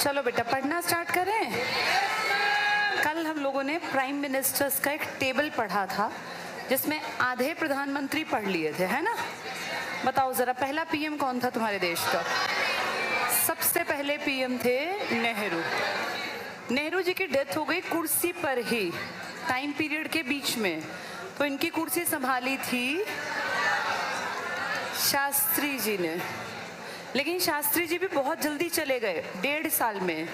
चलो बेटा पढ़ना स्टार्ट करें। कल हम लोगों ने प्राइम मिनिस्टर्स का एक टेबल पढ़ा था जिसमें आधे प्रधानमंत्री पढ़ लिए थे, है ना। बताओ जरा पहला पीएम कौन था तुम्हारे देश का? सबसे पहले पीएम थे नेहरू। नेहरू जी की डेथ हो गई कुर्सी पर ही, टाइम पीरियड के बीच में। तो इनकी कुर्सी संभाली थी शास्त्री जी ने, लेकिन शास्त्री जी भी बहुत जल्दी चले गए, 1.5 साल में।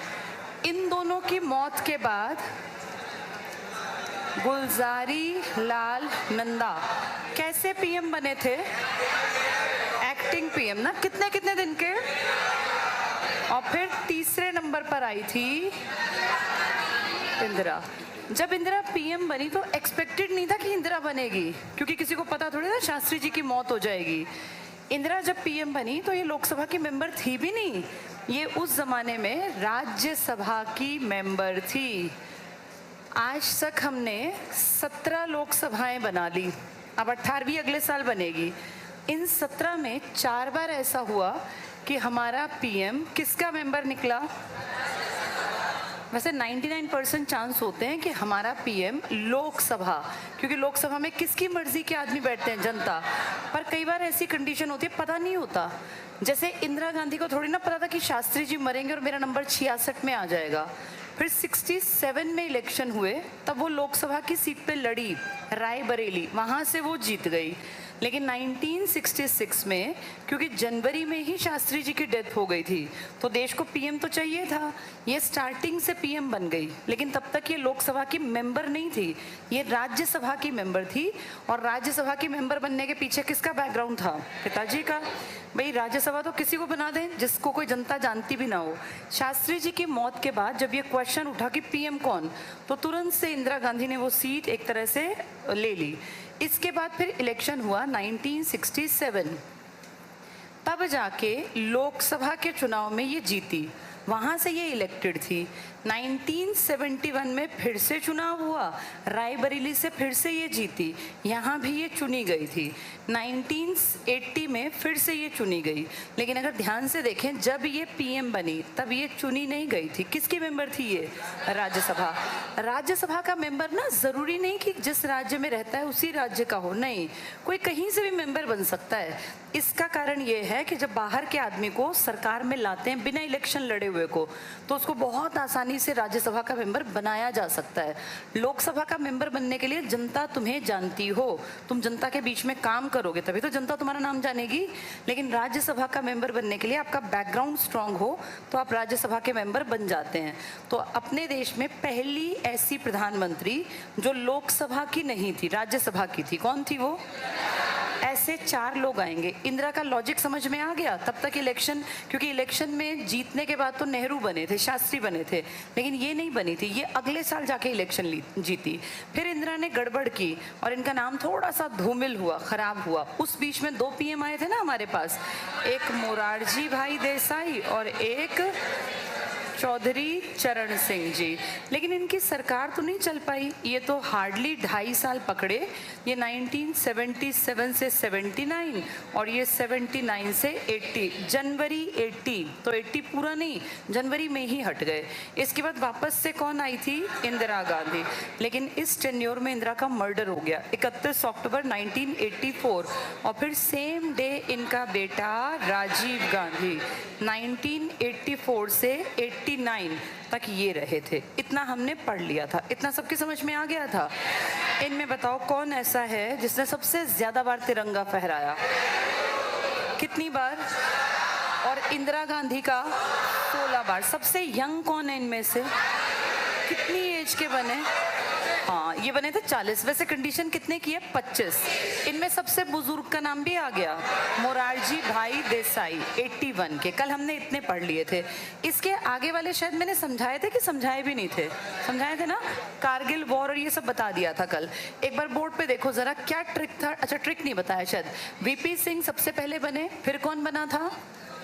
इन दोनों की मौत के बाद गुलजारी लाल नंदा कैसे पीएम बने थे? एक्टिंग पीएम ना, कितने कितने दिन के। और फिर तीसरे नंबर पर आई थी इंदिरा। जब इंदिरा पीएम बनी तो एक्सपेक्टेड नहीं था कि इंदिरा बनेगी, क्योंकि किसी को पता थोड़ी था शास्त्री जी की मौत हो जाएगी। इंदिरा जब पीएम बनी तो ये लोकसभा की मेंबर थी भी नहीं, ये उस जमाने में राज्यसभा की मेंबर थी। आज तक हमने 17 लोकसभाएं बना ली, अब 18वीं अगले साल बनेगी। इन 17 में 4 बार ऐसा हुआ कि हमारा पीएम किसका मेंबर निकला? वैसे 99% चांस होते हैं कि हमारा पीएम लोकसभा, क्योंकि लोकसभा में किसकी मर्जी के आदमी बैठते हैं, जनता। पर कई बार ऐसी कंडीशन होती है पता नहीं होता। जैसे इंदिरा गांधी को थोड़ी ना पता था कि शास्त्री जी मरेंगे और मेरा नंबर 66 में आ जाएगा। फिर 67 में इलेक्शन हुए, तब वो लोकसभा की सीट पे लड़ी, रायबरेली, वहाँ से वो जीत गई। लेकिन 1966 में क्योंकि जनवरी में ही शास्त्री जी की डेथ हो गई थी, तो देश को पीएम तो चाहिए था। ये स्टार्टिंग से पीएम बन गई, लेकिन तब तक ये लोकसभा की मेंबर नहीं थी, ये राज्यसभा की मेंबर थी। और राज्यसभा की मेंबर बनने के पीछे किसका बैकग्राउंड था? पिताजी का। भाई राज्यसभा तो किसी को बना दें जिसको कोई जनता जानती भी ना हो। शास्त्री जी की मौत के बाद जब ये क्वेश्चन उठा कि पीएम कौन, तो तुरंत से इंदिरा गांधी ने वो सीट एक तरह से ले ली। इसके बाद फिर इलेक्शन हुआ 1967, तब जाके लोकसभा के चुनाव में ये जीती, वहाँ से ये इलेक्टेड थी। 1971 में फिर से चुनाव हुआ, रायबरेली से फिर से ये जीती, यहाँ भी ये चुनी गई थी। 1980 में फिर से ये चुनी गई। लेकिन अगर ध्यान से देखें, जब ये पीएम बनी तब ये चुनी नहीं गई थी। किसकी मेंबर थी ये? राज्यसभा। राज्यसभा का मेंबर ना जरूरी नहीं कि जिस राज्य में रहता है उसी राज्य का हो, नहीं, कोई कहीं से भी मेंबर बन सकता है। इसका कारण ये है कि जब बाहर के आदमी को सरकार में लाते हैं बिना इलेक्शन लड़े हुए को, तो उसको बहुत आसानी से राज्यसभा का मेंबर बनाया जा सकता है। लोकसभा का मेंबर बनने के लिए जनता तुम्हें जानती हो, तुम जनता के बीच में काम करोगे तभी तो जनता तुम्हारा नाम जानेगी। लेकिन राज्यसभा का मेंबर बनने के लिए आपका बैकग्राउंड स्ट्रांग हो तो आप राज्यसभा के मेंबर बन जाते हैं। तो अपने देश में पहली ऐसी प्रधानमंत्री जो लोकसभा की नहीं थी, राज्यसभा की थी, कौन थी वो? ऐसे 4 लोग आएंगे। इंदिरा का लॉजिक समझ में आ गया? तब तक इलेक्शन, क्योंकि इलेक्शन में जीतने के बाद तो नेहरू बने थे, शास्त्री बने थे, लेकिन ये नहीं बनी थी, ये अगले साल जाके इलेक्शन जीती। फिर इंदिरा ने गड़बड़ की और इनका नाम थोड़ा सा धूमिल हुआ, खराब हुआ। उस बीच में 2 पीएम आए थे ना हमारे पास, एक मोरारजी भाई देसाई और एक चौधरी चरण सिंह जी। लेकिन इनकी सरकार तो नहीं चल पाई, ये तो हार्डली 2.5 साल पकड़े। ये 1977 से 79 और ये 79 से 80, जनवरी 80, तो 80 पूरा नहीं, जनवरी में ही हट गए। इसके बाद वापस से कौन आई थी? इंदिरा गांधी। लेकिन इस टेन्योर में इंदिरा का मर्डर हो गया 31 अक्टूबर 1984, और फिर सेम डे इनका बेटा राजीव गांधी 1984 से 89 तक ये रहे थे। इतना हमने पढ़ लिया था, इतना सबकी समझ में आ गया था। इनमें बताओ कौन ऐसा है जिसने सबसे ज्यादा बार तिरंगा फहराया? कितनी बार? और इंदिरा गांधी का 16 बार। सबसे यंग कौन है इनमें से? कितनी एज के बने? हाँ, ये बने थे 40। वैसे कंडीशन कितने की है? 25। इनमें सबसे बुजुर्ग का नाम भी आ गया, मोरारजी भाई देसाई, 81 के। कल हमने इतने पढ़ लिए थे। इसके आगे वाले शायद मैंने समझाए थे कि समझाए भी नहीं थे? समझाए थे ना, कारगिल वॉर और ये सब बता दिया था कल। एक बार बोर्ड पे देखो जरा क्या ट्रिक था। अच्छा, ट्रिक नहीं बताया शायद। वीपी सिंह सबसे पहले बने, फिर कौन बना था?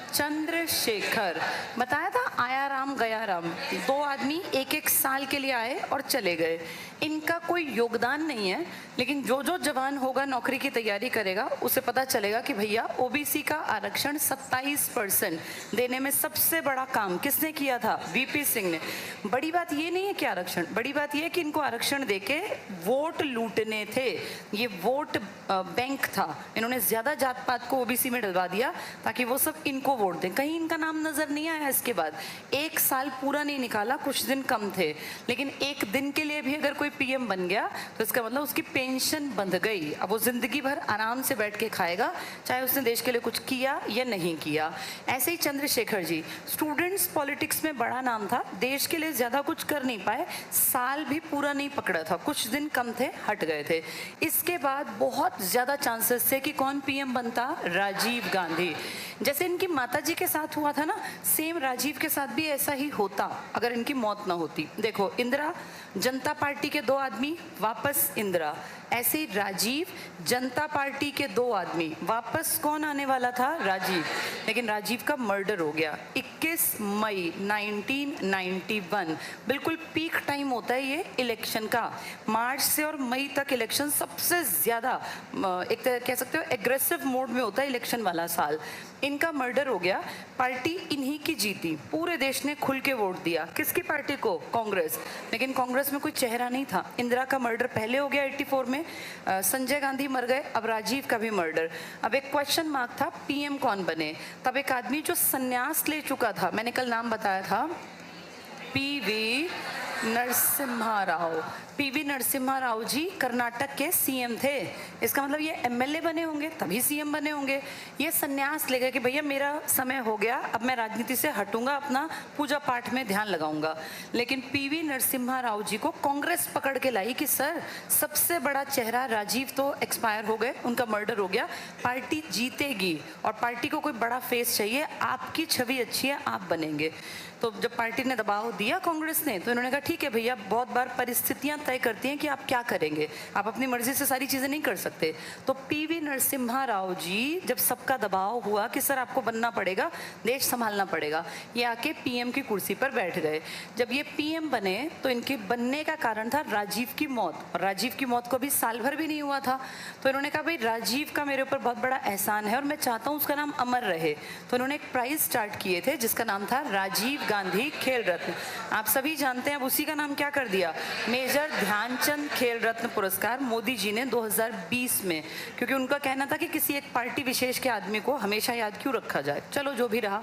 चंद्रशेखर। बताया था, आया राम गया राम। 2 आदमी 1-1 साल के लिए आए और चले गए। इनके इनका कोई योगदान नहीं है, लेकिन जो जो जवान होगा नौकरी की तैयारी करेगा उसे पता चलेगा कि भैया ओबीसी का आरक्षण 27% देने में सबसे बड़ा काम किसने किया था? वीपी सिंह ने। बड़ी बात ये नहीं है कि आरक्षण, बड़ी बात ये है कि इनको आरक्षण देके वोट लूटने थे। ये वोट बैंक था। इन्होंने ज्यादा जात पात को ओबीसी में डलवा दिया ताकि वो सब इनको वोट दें। कहीं इनका नाम नजर नहीं आया। इसके बाद 1 साल पूरा नहीं निकाला, कुछ दिन कम थे, लेकिन एक दिन के लिए भी अगर कोई पीएम बन गया तो इसका मतलब उसकी पेंशन बंध गई। अब वो जिंदगी भर आराम से बैठ के खाएगा, चाहे उसने देश के लिए कुछ किया या नहीं किया। ऐसे ही चंद्रशेखर जी, स्टूडेंट्स पॉलिटिक्स में बड़ा नाम था, देश के लिए ज्यादा कुछ कर नहीं पाए, साल भी पूरा नहीं पकड़ा था, कुछ दिन कम थे, हट गए थे। इसके बाद बहुत ज्यादा चांसेस थे कि कौन पीएम बनता? राजीव गांधी। जैसे इनकी माताजी के साथ हुआ था ना, सेम राजीव के साथ भी ऐसा ही होता अगर इनकी मौत ना होती। देखो, इंदिरा, जनता पार्टी के 2 आदमी, वापस इंदिरा। ऐसे ही राजीव, जनता पार्टी के 2 आदमी, वापस कौन आने वाला था? राजीव। लेकिन राजीव का मर्डर हो गया 21 मई 1991। बिल्कुल पीक टाइम होता है ये इलेक्शन का। मार्च से और मई तक इलेक्शन सबसे ज्यादा, एक तरह कह सकते हो एग्रेसिव मोड में होता है इलेक्शन वाला साल। इनका मर्डर हो गया, पार्टी इन्हीं की जीती, पूरे देश ने खुल के वोट दिया। किसकी पार्टी को? कांग्रेस। लेकिन कांग्रेस में कोई चेहरा नहीं था। इंदिरा का मर्डर पहले हो गया 84 में, संजय गांधी मर गए, अब राजीव का भी मर्डर। अब एक क्वेश्चन मार्क था, पीएम कौन बने? तब एक आदमी जो संन्यास ले चुका था, मैंने कल नाम बताया था, पीवी नरसिम्हा राव। पीवी नरसिम्हा राव जी कर्नाटक के सीएम थे। इसका मतलब ये एमएलए बने होंगे तभी सीएम बने होंगे। ये संन्यास ले गए कि भैया मेरा समय हो गया, अब मैं राजनीति से हटूंगा, अपना पूजा पाठ में ध्यान लगाऊंगा। लेकिन पीवी नरसिम्हा राव जी को कांग्रेस पकड़ के लाई कि सर, सबसे बड़ा चेहरा राजीव तो एक्सपायर हो गए, उनका मर्डर हो गया, पार्टी जीतेगी और पार्टी को कोई बड़ा फेस चाहिए, आपकी छवि अच्छी है, आप बनेंगे। तो जब पार्टी ने दबाव दिया कांग्रेस ने, तो इन्होंने कहा ठीक है भैया, बहुत बार परिस्थितियां तय करती हैं कि आप क्या करेंगे, आप अपनी मर्जी से सारी चीजें नहीं कर सकते। तो पीवी नरसिम्हा राव जी, जब सबका दबाव हुआ कि सर आपको बनना पड़ेगा, देश संभालना पड़ेगा, ये आके पीएम की कुर्सी पर बैठ गए। जब ये पीएम बने तो इनके बनने का कारण था राजीव की मौत, और राजीव की मौत को भी साल भर भी नहीं हुआ था। तो इन्होंने कहा भाई राजीव का मेरे ऊपर बहुत बड़ा एहसान है और मैं चाहता हूँ उसका नाम अमर रहे। तो उन्होंने एक प्राइज स्टार्ट किए थे जिसका नाम था राजीव गांधी खेल रत्न। आप सभी जानते हैं अब उसी का नाम क्या कर दिया, मेजर ध्यानचंद खेल रत्न पुरस्कार मोदी जी ने 2020 में, क्योंकि उनका कहना था कि किसी एक पार्टी विशेष के आदमी को हमेशा याद क्यों रखा जाए। चलो जो भी रहा,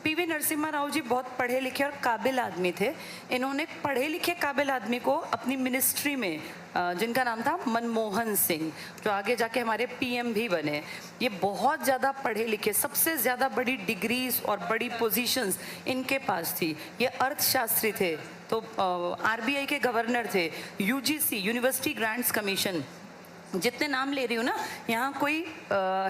पीवी नरसिम्हा राव जी बहुत पढ़े लिखे और काबिल आदमी थे। इन्होंने पढ़े लिखे काबिल आदमी को अपनी मिनिस्ट्री में, जिनका नाम था मनमोहन सिंह, जो आगे जाके हमारे पीएम भी बने, ये बहुत ज़्यादा पढ़े लिखे, सबसे ज़्यादा बड़ी डिग्रीज और बड़ी पोजीशंस इनके पास थी। ये अर्थशास्त्री थे, तो आरबीआई के गवर्नर थे, यूजीसी यूनिवर्सिटी ग्रांट्स कमीशन, जितने नाम ले रही हूँ ना, यहाँ कोई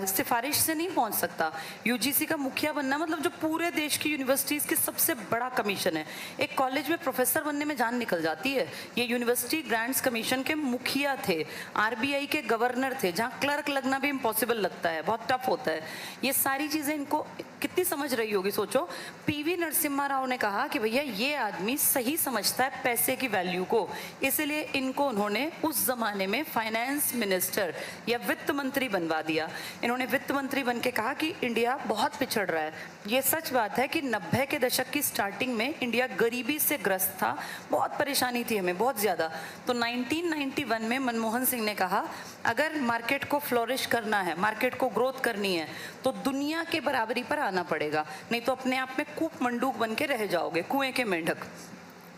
सिफारिश से नहीं पहुँच सकता। यूजीसी का मुखिया बनना मतलब जो पूरे देश की यूनिवर्सिटीज़ की सबसे बड़ा कमीशन है। एक कॉलेज में प्रोफेसर बनने में जान निकल जाती है। ये यूनिवर्सिटी ग्रांट्स कमीशन के मुखिया थे, आरबीआई के गवर्नर थे, जहाँ क्लर्क लगना भी इम्पॉसिबल लगता है, बहुत टफ होता है। ये सारी चीज़ें इनको कितनी समझ रही होगी सोचो। पीवी नरसिम्हा राव ने कहा कि भैया ये आदमी सही समझता है पैसे की वैल्यू को, इसलिए इनको उन्होंने उस जमाने में फाइनेंस मिनिस्टर या वित्त मंत्री बनवा दिया। इन्होंने वित्त मंत्री बन के कहा कि इंडिया बहुत पिछड़ रहा है। ये सच बात है कि 90 के दशक की स्टार्टिंग में इंडिया गरीबी से ग्रस्त था, बहुत परेशानी थी हमें, बहुत ज़्यादा। तो 1991 में मनमोहन सिंह ने कहा अगर मार्केट को फ्लोरिश करना है, मार्केट को ग्रोथ करनी है, तो दुनिया के बराबरी पर आना पड़ेगा, नहीं तो अपने आप में कूप मंडूक बन के रह जाओगे, कुएं के मेंढक।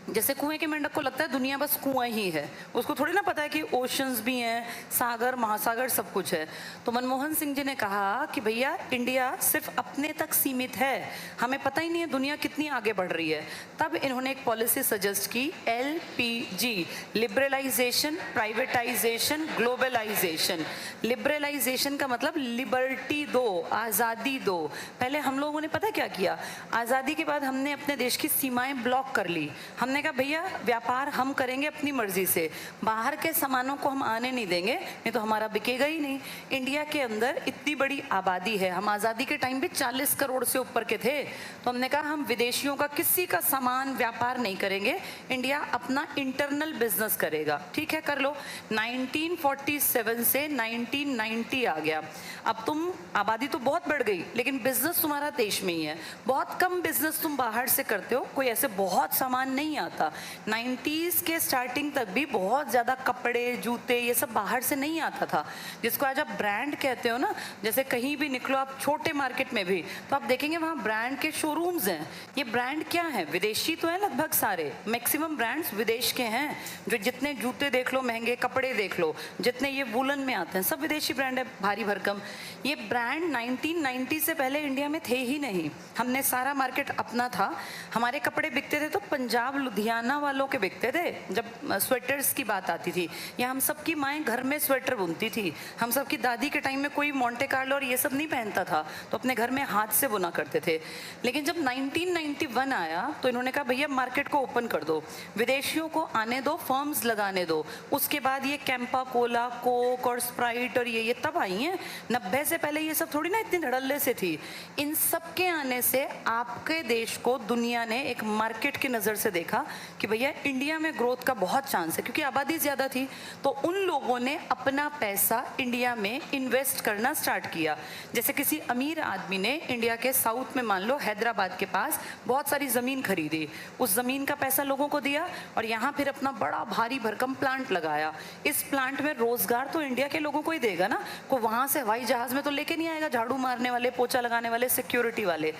जैसे कुएं के मेंढक को लगता है दुनिया बस कुआं ही है, उसको थोड़ी ना पता है कि ओशंस भी हैं, सागर महासागर सब कुछ है। तो मनमोहन सिंह जी ने कहा कि भैया इंडिया सिर्फ अपने तक सीमित है, हमें पता ही नहीं है दुनिया कितनी आगे बढ़ रही है। तब इन्होंने एक पॉलिसी सजेस्ट की, LPG, liberalisation, privatisation, globalisation. Liberalisation का मतलब लिबर्टी दो, आज़ादी दो। पहले हम लोगों ने पता क्या किया, आज़ादी के बाद हमने अपने देश की सीमाएं ब्लॉक कर ली, हमने हमने कहा भैया व्यापार हम करेंगे अपनी मर्जी से, बाहर के सामानों को हम आने नहीं देंगे, नहीं तो हमारा बिकेगा ही नहीं। इंडिया के अंदर इतनी बड़ी आबादी है, हम आज़ादी के टाइम भी 40 करोड़ से ऊपर के थे, तो हमने कहा हम विदेशियों का किसी का सामान व्यापार नहीं करेंगे, इंडिया अपना इंटरनल बिजनेस करेगा। ठीक है, कर लो। 1947 से 1990 आ गया, अब तुम आबादी तो बहुत बढ़ गई लेकिन बिजनेस तुम्हारा देश में ही है, बहुत कम बिजनेस तुम बाहर से करते हो, कोई ऐसे बहुत सामान नहीं आता। 90s के स्टार्टिंग तक भी बहुत ज़्यादा कपड़े जूते ये सब बाहर से नहीं आता था, जिसको आज आप ब्रांड कहते हो ना। जैसे कहीं भी निकलो आप छोटे मार्केट में भी तो आप देखेंगे वहाँ ब्रांड के शोरूम्स हैं। ये ब्रांड क्या है, विदेशी तो है लगभग सारे, मैक्सिमम ब्रांड्स विदेश के हैं। जो जितने जूते देख लो, महंगे कपड़े देख लो, जितने ये वुलन में आते हैं, सब विदेशी ब्रांड है, भारी भरकम। ये ब्रांड 1990 से पहले इंडिया में थे ही नहीं, हमने सारा मार्केट अपना था। हमारे कपड़े बिकते थे तो पंजाब लुधियाना वालों के बिकते थे। जब स्वेटर्स की बात आती थी, या हम सबकी माएँ घर में स्वेटर बुनती थी, हम सबकी दादी के टाइम में कोई मोंटे कार्लो और ये सब नहीं पहनता था, तो अपने घर में हाथ से बुना करते थे। लेकिन जब 1991 आया तो इन्होंने कहा भैया मार्केट को ओपन कर दो, विदेशियों को आने दो, फर्म्स लगाने दो। उसके बाद ये कैंपा कोला, कोक और स्प्राइट और ये तब आई हैं। 90 से पहले ये सब थोड़ी ना इतनी धड़ल्ले से थी। इन सब के आने से आपके देश को दुनिया ने एक मार्केट की नज़र से देखा कि भैया इंडिया में ग्रोथ का बहुत चांस है, क्योंकि आबादी ज़्यादा थी। तो उन लोगों ने अपना पैसा इंडिया में इन्वेस्ट करना स्टार्ट किया। जैसे किसी अमीर आदमी ने इंडिया के साउथ में, मान लो हैदराबाद के पास, बहुत सारी ज़मीन खरीदी, उस ज़मीन का पैसा लोगों को दिया और यहाँ फिर अपना बड़ा भारी भरकम प्लांट लगाया। इस प्लांट में रोज़गार तो इंडिया के लोगों को ही देगा ना, को वहाँ से हवाई जहाज़ में तो लेके नहीं आएगा, झाड़ू मारने वाले, पोछा लगाने वाले, सिक्योरिटी वाले।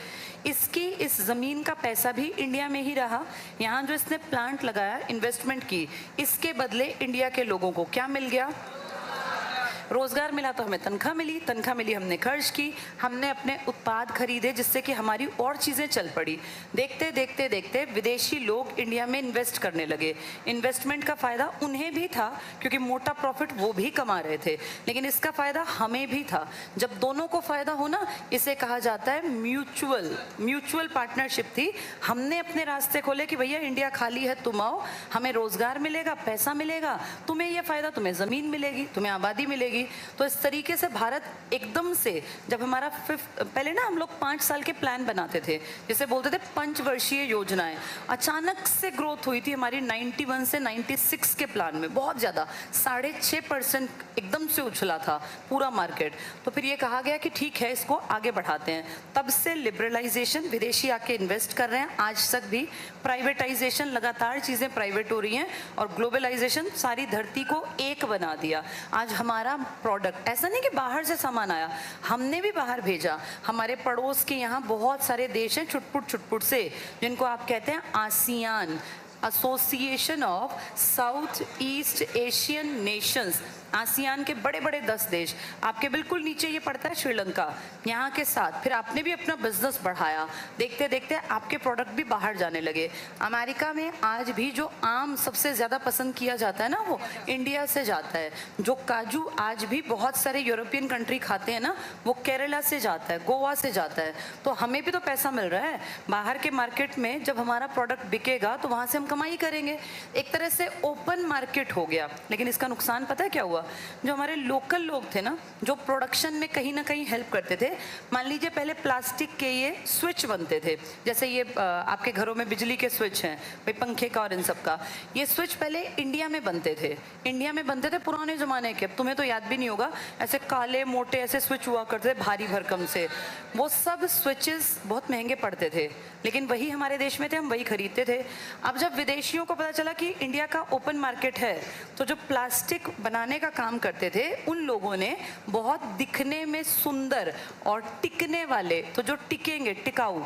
इस ज़मीन का पैसा भी इंडिया में ही रहा। यहाँ जो इसने प्लांट लगाया, इन्वेस्टमेंट की, इसके बदले इंडिया के लोगों को क्या मिल गया? रोजगार मिला, तो हमें तनख्वाह मिली, तनख्वाह मिली, हमने खर्च की, हमने अपने उत्पाद खरीदे, जिससे कि हमारी और चीज़ें चल पड़ी। देखते देखते देखते विदेशी लोग इंडिया में इन्वेस्ट करने लगे। इन्वेस्टमेंट का फ़ायदा उन्हें भी था क्योंकि मोटा प्रॉफिट वो भी कमा रहे थे, लेकिन इसका फ़ायदा हमें भी था। जब दोनों को फ़ायदा हो ना, इसे कहा जाता है म्यूचुअल पार्टनरशिप थी। हमने अपने रास्ते खोले कि भैया इंडिया खाली है, तुम आओ, हमें रोज़गार मिलेगा, पैसा मिलेगा, तुम्हें यह फ़ायदा, तुम्हें ज़मीन मिलेगी, तुम्हें आबादी मिलेगी। तो इस तरीके से भारत एकदम से, जब हमारा पहले ना हम लोग 5 साल के प्लान बनाते थे, जिसे बोलते थे पंचवर्षीय योजनाएं, अचानक से ग्रोथ हुई थी हमारी 91 से 96 के प्लान में, बहुत ज़्यादा, 6.5% एकदम से उछला था पूरा मार्केट। तो फिर ये कहा गया कि ठीक है, इसको आगे बढ़ाते हैं। तब से लिबरलाइजेशन, विदेशी आके इन्वेस्ट कर रहे हैं, आज तक भी प्राइवेटाइजेशन, लगातार चीज़ें प्राइवेट हो रही हैं, और ग्लोबलाइजेशन सारी धरती को एक बना दिया। आज हमारा प्रोडक्ट, ऐसा नहीं कि बाहर से सामान आया, हमने भी बाहर भेजा। हमारे पड़ोस के यहाँ बहुत सारे देश हैं छुटपुट से, जिनको आप कहते हैं ASEAN, association of south east Asian Nations. ASEAN के बड़े बड़े 10 देश, आपके बिल्कुल नीचे ये पड़ता है श्रीलंका, यहाँ के साथ। फिर आपने भी अपना बिजनेस बढ़ाया, देखते देखते आपके प्रोडक्ट भी बाहर जाने लगे। अमेरिका में आज भी जो आम सबसे ज़्यादा पसंद किया जाता है ना, वो इंडिया से जाता है। जो काजू आज भी बहुत सारे यूरोपियन कंट्री खाते हैं ना, वो केरला से जाता है, गोवा से जाता है। तो हमें भी तो पैसा मिल रहा है बाहर के मार्केट में। जब हमारा प्रोडक्ट बिकेगा तो वहाँ से हम कमाई करेंगे। एक तरह से ओपन मार्केट हो गया। लेकिन इसका नुकसान पता है क्या हुआ? जो हमारे लोकल लोग थे ना, जो प्रोडक्शन में कहीं ना कहीं हेल्प करते थे, मान लीजिए पहले प्लास्टिक के ये स्विच बनते थे, जैसे ये आपके घरों में बिजली के स्विच हैं भाई, पंखे का और इन सब का, ये स्विच पहले इंडिया में बनते थे। इंडिया में बनते थे पुराने ज़माने के, अब तुम्हें तो याद भी नहीं होगा, ऐसे काले मोटे ऐसे स्विच हुआ करते थे भारी भरकम से। वो सब स्विचेस बहुत महंगे पड़ते थे, लेकिन वही हमारे देश में थे, हम वही खरीदते थे। अब जब विदेशियों को पता चला कि इंडिया का ओपन मार्केट है, तो जो प्लास्टिक बनाने का काम करते थे, उन लोगों ने बहुत दिखने में सुंदर और टिकने वाले, तो जो टिकेंगे, टिकाऊ,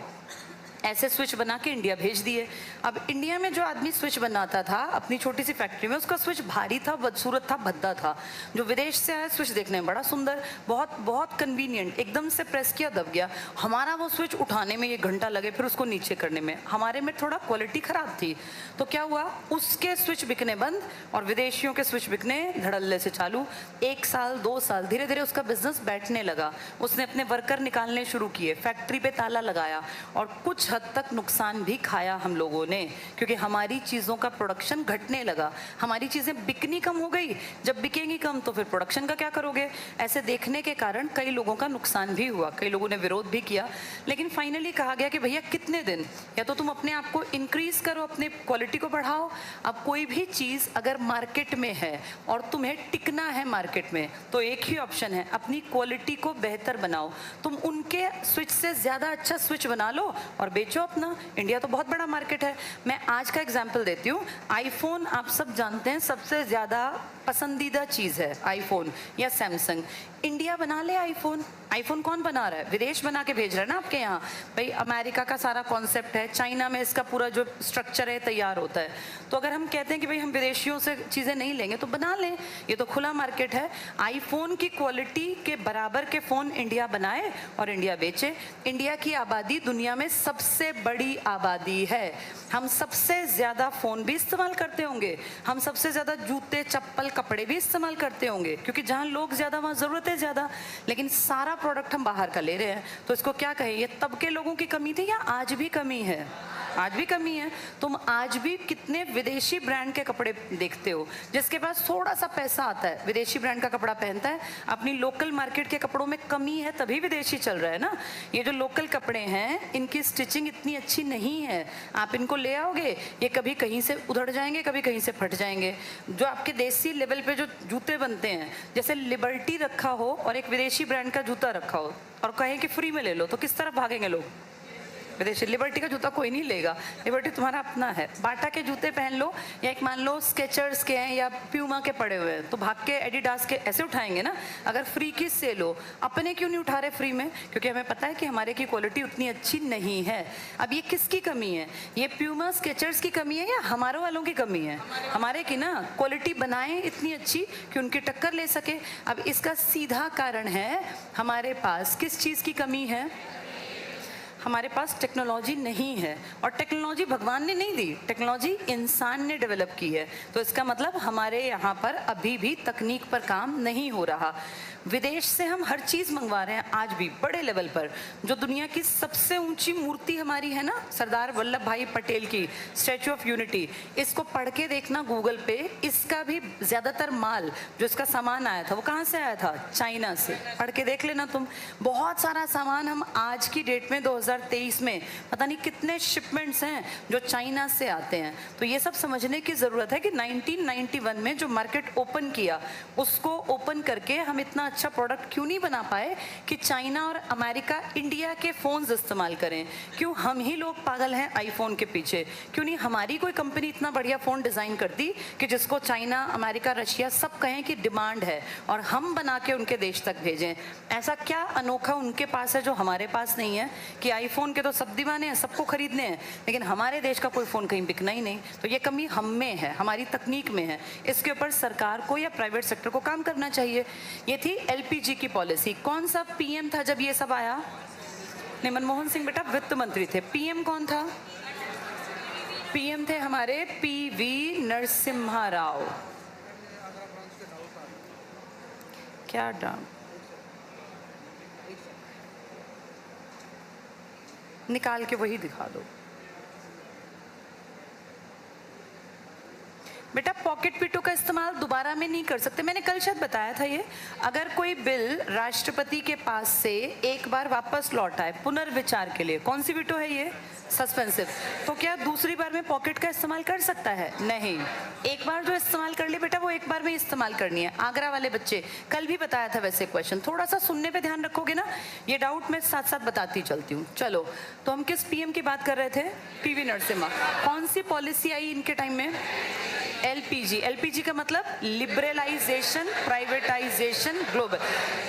ऐसे स्विच बना के इंडिया भेज दिए। अब इंडिया में जो आदमी स्विच बनाता था अपनी छोटी सी फैक्ट्री में, उसका स्विच भारी था, बदसूरत था, भद्दा था। जो विदेश से आया स्विच देखने में बड़ा सुंदर, बहुत बहुत कन्वीनियंट, एकदम से प्रेस किया दब गया। हमारा वो स्विच उठाने में 1 घंटा लगे, फिर उसको नीचे करने में। हमारे में थोड़ा क्वालिटी ख़राब थी, तो क्या हुआ, उसके स्विच बिकने बंद और विदेशियों के स्विच बिकने धड़ल्ले से चालू। 1 साल 2 साल धीरे धीरे उसका बिजनेस बैठने लगा। उसने अपने वर्कर निकालने शुरू किए, फैक्ट्री पे ताला लगाया और कुछ हद तक नुकसान भी खाया हम लोगों ने, क्योंकि हमारी चीज़ों का प्रोडक्शन घटने लगा, हमारी चीज़ें बिकनी कम हो गई। जब बिकेंगी कम तो फिर प्रोडक्शन का क्या करोगे? ऐसे देखने के कारण कई लोगों का नुकसान भी हुआ, कई लोगों ने विरोध भी किया, लेकिन फाइनली कहा गया कि भैया कितने दिन, या तो तुम अपने आप को इंक्रीज करो, अपने क्वालिटी को बढ़ाओ। अब कोई भी चीज़ अगर मार्केट में है और तुम्हें टिकना है मार्केट में, तो एक ही ऑप्शन है, अपनी क्वालिटी को बेहतर बनाओ। तुम उनके स्विच से ज़्यादा अच्छा स्विच बना लो और बेचो अपना। इंडिया तो बहुत बड़ा मार्केट है। मैं आज का एग्जाम्पल देती हूँ। आईफोन आप सब जानते हैं सबसे ज़्यादा पसंदीदा चीज़ है, आईफोन या सैमसंग। इंडिया बना ले आईफोन, आईफोन कौन बना रहा है? विदेश बना के भेज रहा है ना आपके यहाँ। भाई अमेरिका का सारा कॉन्सेप्ट है, चाइना में इसका पूरा जो स्ट्रक्चर है तैयार होता है। तो अगर हम कहते हैं कि भाई हम विदेशियों से चीज़ें नहीं लेंगे तो बना लें, ये तो खुला मार्केट है। आईफोन की क्वालिटी के बराबर के फ़ोन इंडिया बनाए और इंडिया बेचे। इंडिया की आबादी दुनिया में सबसे बड़ी आबादी है, हम सबसे ज़्यादा फ़ोन भी इस्तेमाल करते होंगे, हम सबसे ज़्यादा जूते चप्पल कपड़े भी इस्तेमाल करते होंगे, क्योंकि जहाँ लोग ज़्यादा वहाँ ज़रूरत है ज़्यादा, लेकिन सारा प्रोडक्ट हम बाहर का ले रहे हैं। तो इसको क्या कहें, ये तब के लोगों की कमी थी या आज भी कमी है? आज भी कमी है। तुम आज भी कितने विदेशी ब्रांड के कपड़े देखते हो, जिसके पास थोड़ा सा पैसा आता है विदेशी ब्रांड का कपड़ा पहनता है। अपनी लोकल मार्केट के कपड़ों में कमी है तभी विदेशी चल रहा है ना। ये जो लोकल कपड़े हैं इनकी स्टिचिंग इतनी अच्छी नहीं है, आप इनको ले आओगे ये कभी कहीं से उधड़ जाएंगे, कभी कहीं से फट जाएंगे। जो आपके देसी लेवल पे जो जूते बनते हैं, जैसे लिबर्टी रखा हो और एक विदेशी ब्रांड का जूता रखा हो और कहें कि फ्री में ले लो, तो किस तरफ भागेंगे लोग? विदेशी। लिबर्टी का जूता कोई नहीं लेगा, लिबर्टी तुम्हारा अपना है। बाटा के जूते पहन लो, या एक मान लो स्केचर्स के हैं या प्यूमा के पड़े हुए हैं, तो भाग के एडिडास के ऐसे उठाएंगे ना। अगर फ्री की से लो, अपने क्यों नहीं उठा रहे फ्री में? क्योंकि हमें पता है कि हमारे की क्वालिटी उतनी अच्छी नहीं है। अब ये किसकी कमी है? ये प्यूमा स्केचर्स की कमी है या हमारे वालों की कमी है? हमारे की ना। क्वालिटी बनाए इतनी अच्छी कि उनकी टक्कर ले सके। अब इसका सीधा कारण है हमारे पास किस चीज़ की कमी है? हमारे पास टेक्नोलॉजी नहीं है, और टेक्नोलॉजी भगवान ने नहीं दी, टेक्नोलॉजी इंसान ने डेवलप की है। तो इसका मतलब हमारे यहाँ पर अभी भी तकनीक पर काम नहीं हो रहा। विदेश से हम हर चीज़ मंगवा रहे हैं आज भी बड़े लेवल पर। जो दुनिया की सबसे ऊंची मूर्ति हमारी है ना, सरदार वल्लभ भाई पटेल की स्टैचू ऑफ यूनिटी, इसको पढ़ के देखना गूगल पे, इसका भी ज़्यादातर माल जो इसका सामान आया था वो कहाँ से आया था? चाइना से। पढ़ के देख लेना तुम। बहुत सारा सामान हम आज की डेट में 2023 में पता नहीं कितने शिपमेंट्स हैं जो चाइना से आते हैं। तो ये सब समझने की ज़रूरत है कि 1991 में जो मार्केट ओपन किया, उसको ओपन करके हम इतना अच्छा प्रोडक्ट क्यों नहीं बना पाए कि चाइना और अमेरिका इंडिया के फ़ोन्स इस्तेमाल करें? क्यों हम ही लोग पागल हैं आईफोन के पीछे? क्यों नहीं हमारी कोई कंपनी इतना बढ़िया फ़ोन डिज़ाइन करती कि जिसको चाइना अमेरिका रशिया सब कहें कि डिमांड है और हम बना के उनके देश तक भेजें? ऐसा क्या अनोखा उनके पास है जो हमारे पास नहीं है कि आईफोन के तो सब दीवाने हैं, सबको खरीदने हैं, लेकिन हमारे देश का कोई फ़ोन कहीं बिकना ही नहीं? तो ये कमी हम में है, हमारी तकनीक में है। इसके ऊपर सरकार को या प्राइवेट सेक्टर को काम करना चाहिए। ये थी एलपीजी की पॉलिसी। कौन सा पीएम था जब ये सब आया? नहीं, मनमोहन सिंह बेटा वित्त मंत्री थे। पीएम कौन था? पीएम थे हमारे पीवी नरसिम्हा राव। क्या डाउन निकाल के वही दिखा दो बेटा। पॉकेट पिटो का इस्तेमाल दोबारा में नहीं कर सकते। मैंने कल शायद बताया था ये, अगर कोई बिल राष्ट्रपति के पास से एक बार वापस लौट आए पुनर्विचार के लिए, कौन सी विटो है ये? सस्पेंसिव। तो क्या दूसरी बार में पॉकेट का इस्तेमाल कर सकता है? नहीं। एक बार जो इस्तेमाल कर ले बेटा वो एक बार में इस्तेमाल करनी है। आगरा वाले बच्चे, कल भी बताया था वैसे क्वेश्चन, थोड़ा सा सुनने पे ध्यान रखोगे ना, ये डाउट मैं साथ साथ बताती चलती हूँ। चलो, तो हम किस पीएम की बात कर रहे थे? पीवी नरसिम्हा। कौन सी पॉलिसी आई इनके टाइम में? एलपीजी। एलपीजी का मतलब लिबरलाइजेशन, प्राइवेटाइजेशन, ग्लोबल।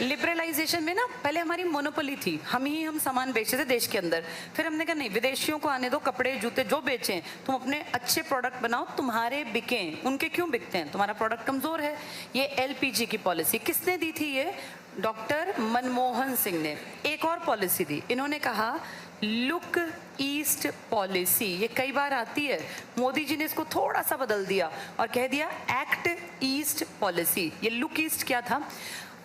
लिबरलाइजेशन में ना पहले हमारी मोनोपोली थी, हम सामान बेचते थे देश के अंदर। फिर हमने कहा नहीं, विदेशियों को आने दो, कपड़े जूते जो बेचें, तुम अपने अच्छे प्रोडक्ट बनाओ, तुम्हारे बिकें। उनके क्यों बिकते हैं? तुम्हारा प्रोडक्ट कमजोर है। ये एलपीजी की पॉलिसी किसने दी थी? ये डॉक्टर मनमोहन सिंह ने। एक और पॉलिसी दी, इन्होंने कहा लुक ईस्ट पॉलिसी। ये कई बार आती है, मोदी जी ने इसको थोड़ा सा बदल दिया और कह दिया एक्ट ईस्ट पॉलिसी। ये लुक ईस्ट क्या था?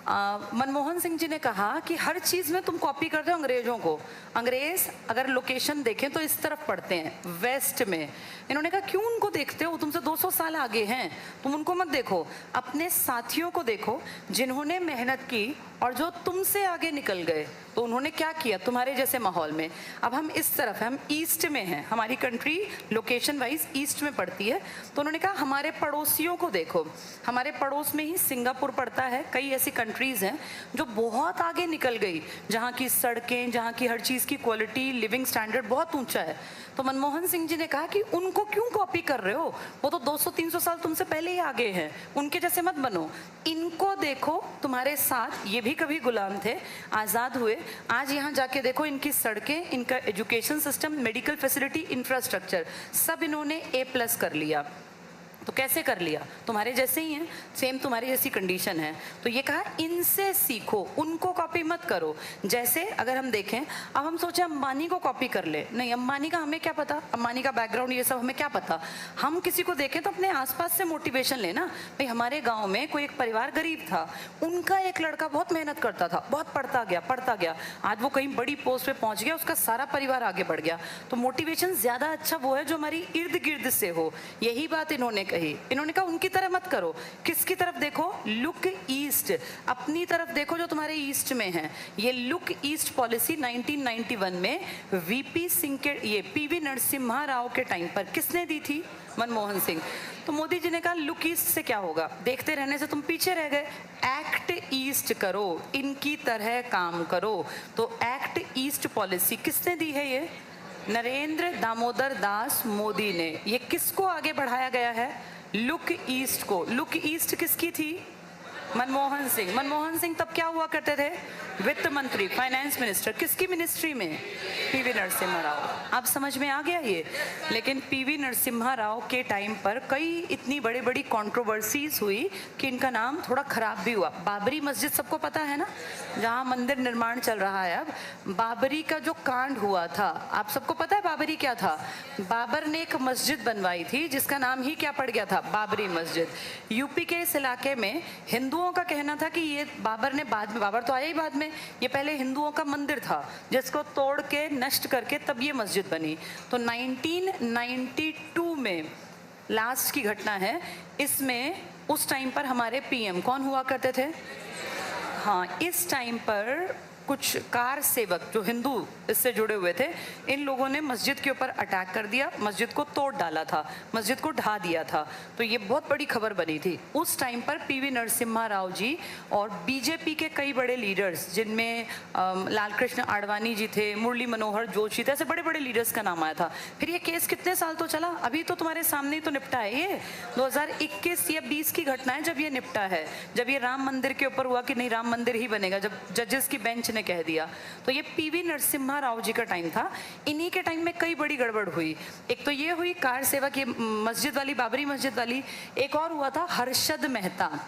मनमोहन सिंह जी ने कहा कि हर चीज में तुम कॉपी करते हो अंग्रेजों को। अंग्रेज अगर लोकेशन देखें तो इस तरफ पड़ते हैं, वेस्ट में। इन्होंने कहा क्यों उनको देखते हो, तुमसे 200 साल आगे हैं, तुम उनको मत देखो, अपने साथियों को देखो जिन्होंने मेहनत की और जो तुमसे आगे निकल गए। तो उन्होंने क्या किया तुम्हारे जैसे माहौल में। अब हम इस तरफ हैं, हम ईस्ट में हैं, हमारी कंट्री लोकेशन वाइज ईस्ट में पड़ती है। तो उन्होंने कहा हमारे पड़ोसियों को देखो, हमारे पड़ोस में ही सिंगापुर पड़ता है, कई ऐसी कंट्रीज हैं जो बहुत आगे निकल गई, जहाँ की सड़कें, जहाँ की हर चीज़ की क्वालिटी, लिविंग स्टैंडर्ड बहुत ऊंचा है। तो मनमोहन सिंह जी ने कहा कि उनको क्यों कॉपी कर रहे हो, वो तो 200-300 साल तुमसे पहले ही आगे हैं, उनके जैसे मत बनो, इनको देखो तुम्हारे साथ, ये भी कभी गुलाम थे, आज़ाद हुए, आज यहाँ जाके देखो इनकी सड़कें, इनका education system, medical facility, infrastructure, सब इन्होंने A+ कर लिया। तो कैसे कर लिया, तुम्हारे जैसे ही हैं, सेम तुम्हारी जैसी कंडीशन है। तो ये कहा इनसे सीखो, उनको कॉपी मत करो। जैसे अगर हम देखें, अब हम सोचे अंबानी को कॉपी कर ले, नहीं, अंबानी का हमें क्या पता, अंबानी का बैकग्राउंड ये सब हमें क्या पता। हम किसी को देखें तो अपने आसपास से मोटिवेशन लेना। भाई हमारे गाँव में कोई एक परिवार गरीब था, उनका एक लड़का बहुत मेहनत करता था, बहुत पढ़ता गया, आज वो कहीं बड़ी पोस्ट पे पहुंच गया, उसका सारा परिवार आगे बढ़ गया। तो मोटिवेशन ज्यादा अच्छा वो है जो हमारी इर्द गिर्द से हो। यही बात इन्होंने इन्होंने कहा उनकी तरह मत करो। किसकी तरफ देखो, लुक ईस्ट, अपनी तरफ देखो जो तुम्हारे ईस्ट में है। ये लुक ईस्ट पॉलिसी 1991 में वीपी सिंह के, ये पीवी नरसिम्हा राव के टाइम पर किसने दी थी, मनमोहन सिंह। तो मोदी जी ने कहा लुक ईस्ट से क्या होगा, देखते रहने से तुम पीछे रह गए, एक्ट ईस्ट करो, इनकी तरह काम करो। तो एक्ट ईस्ट पॉलिसी किसने दी है, ये नरेंद्र दामोदर दास मोदी ने। ये किसको आगे बढ़ाया गया है, लुक ईस्ट को। लुक ईस्ट किसकी थी, मनमोहन सिंह। मनमोहन सिंह तब क्या हुआ करते थे, वित्त मंत्री, फाइनेंस मिनिस्टर, किसकी मिनिस्ट्री में, पीवी नरसिम्हा राव। अब समझ में आ गया ये। लेकिन पीवी नरसिम्हा राव के टाइम पर कई इतनी बड़ी बड़ी कंट्रोवर्सीज हुई कि इनका नाम थोड़ा खराब भी हुआ। बाबरी मस्जिद सबको पता है ना, जहाँ मंदिर निर्माण चल रहा है। अब बाबरी का जो कांड हुआ था, आप सबको पता है बाबरी क्या था। बाबर ने एक मस्जिद बनवाई थी जिसका नाम ही क्या पड़ गया था, बाबरी मस्जिद। यूपी के इस इलाके में हिंदुओं का कहना था कि ये बाबर ने बाद में, बाबर तो आया ही बाद में, ये पहले हिंदुओं का मंदिर था जिसको तोड़ के नष्ट करके तब ये मस्जिद बनी। तो 1992 में लास्ट की घटना है, इसमें उस टाइम पर हमारे पीएम कौन हुआ करते थे, हाँ, इस टाइम पर कुछ कार सेवक जो हिंदू इससे जुड़े हुए थे, इन लोगों ने मस्जिद के ऊपर अटैक कर दिया, मस्जिद को तोड़ डाला था, मस्जिद को ढा दिया था। तो ये बहुत बड़ी खबर बनी थी। उस टाइम पर पीवी नरसिम्हा राव जी और बीजेपी के कई बड़े लीडर्स, जिनमें लालकृष्ण आडवाणी जी थे, मुरली मनोहर जोशी थे, ऐसे बड़े बड़े लीडर्स का नाम आया था। फिर ये केस कितने साल तो चला, अभी तो तुम्हारे सामने ही तो निपटा है। ये 2021 या 20 की घटना है जब ये निपटा है, जब ये राम मंदिर के ऊपर हुआ कि नहीं राम मंदिर ही बनेगा, जब जजेस की बेंच ने कह दिया। तो ये पीवी नरसिम्हा राव जी का टाइम था। इन्हीं के टाइम में कई बड़ी गड़बड़ हुई। एक तो ये हुई कार सेवक, ये मस्जिद वाली, बाबरी मस्जिद वाली। एक और हुआ था हर्षद मेहता,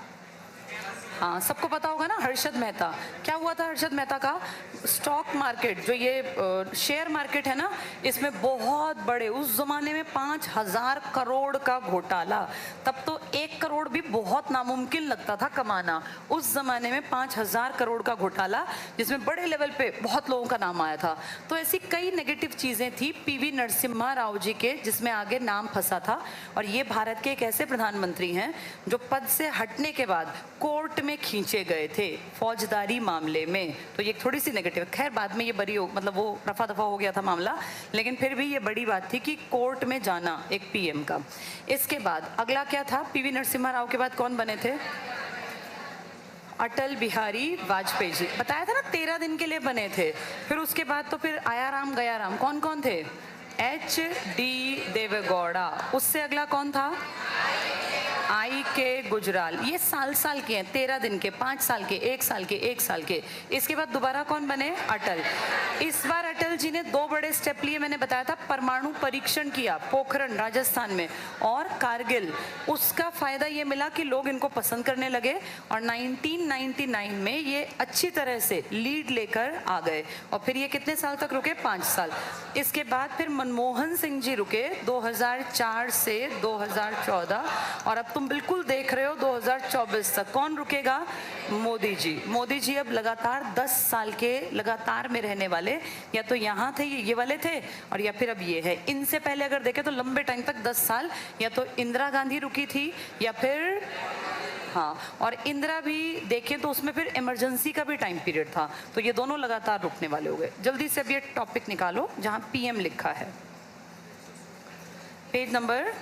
हाँ सबको पता होगा ना हर्षद मेहता। क्या हुआ था हर्षद मेहता का, स्टॉक मार्केट जो ये शेयर मार्केट है ना, इसमें बहुत बड़े, उस जमाने में 5000 करोड़ का घोटाला। तब तो 1 करोड़ भी बहुत नामुमकिन लगता था कमाना, उस जमाने में 5000 करोड़ का घोटाला, जिसमें बड़े लेवल पे बहुत लोगों का नाम आया था। तो ऐसी कई नेगेटिव चीजें थी पीवी नरसिम्हा राव जी के, जिसमें आगे नाम फंसा था। और ये भारत के एक ऐसे प्रधानमंत्री हैं जो पद से हटने के बाद कोर्ट में खींचे गए थे फौजदारी मामले में। तो ये थोड़ी सी नेगेटिव, खैर बाद में ये बरी हो, मतलब वो रफा दफा हो गया था मामला, लेकिन फिर भी ये बड़ी बात थी कि कोर्ट में जाना एक पीएम का। इसके बाद अगला क्या था, पीवी नरसिम्हा राव के बाद कौन बने थे, अटल बिहारी वाजपेयी जी। बताया था ना 13 दिन के लिए बने थे। फिर उसके बाद तो फिर आया राम गया राम। कौन कौन थे, HD देवेगौड़ा। उससे अगला कौन था, IK गुजराल। ये साल साल के हैं, 13 दिन के, 5 साल के, 1 साल के, 1 साल के। इसके बाद दोबारा कौन बने, अटल। इस बार अटल जी ने 2 बड़े स्टेप लिए, मैंने बताया था, परमाणु परीक्षण किया पोखरण राजस्थान में, और कारगिल। उसका फायदा ये मिला कि लोग इनको पसंद करने लगे, और 1999 में ये अच्छी तरह से लीड लेकर आ गए। और फिर ये कितने साल तक रुके, 5 साल। इसके बाद फिर मनमोहन सिंह जी रुके 2004 से 2014, और अब तो तुम बिल्कुल देख रहे हो 2024 तक। कौन रुकेगा? मोदी जी। मोदी जी अब लगातार 10 साल के लगातार में रहने वाले, या तो यहाँ थे ये वाले थे, और या फिर अब ये है। इनसे पहले अगर देखें तो लंबे टाइम तक 10 साल या तो इंदिरा गांधी रुकी थी, या फिर हाँ, और इंदिरा भी देखें तो उसमें फिर इमरजेंसी का भी टाइम पीरियड था, तो ये दोनों लगातार रुकने वाले हो गए। जल्दी से अब ये टॉपिक निकालो जहाँ पीएम लिखा है। पेज नंबर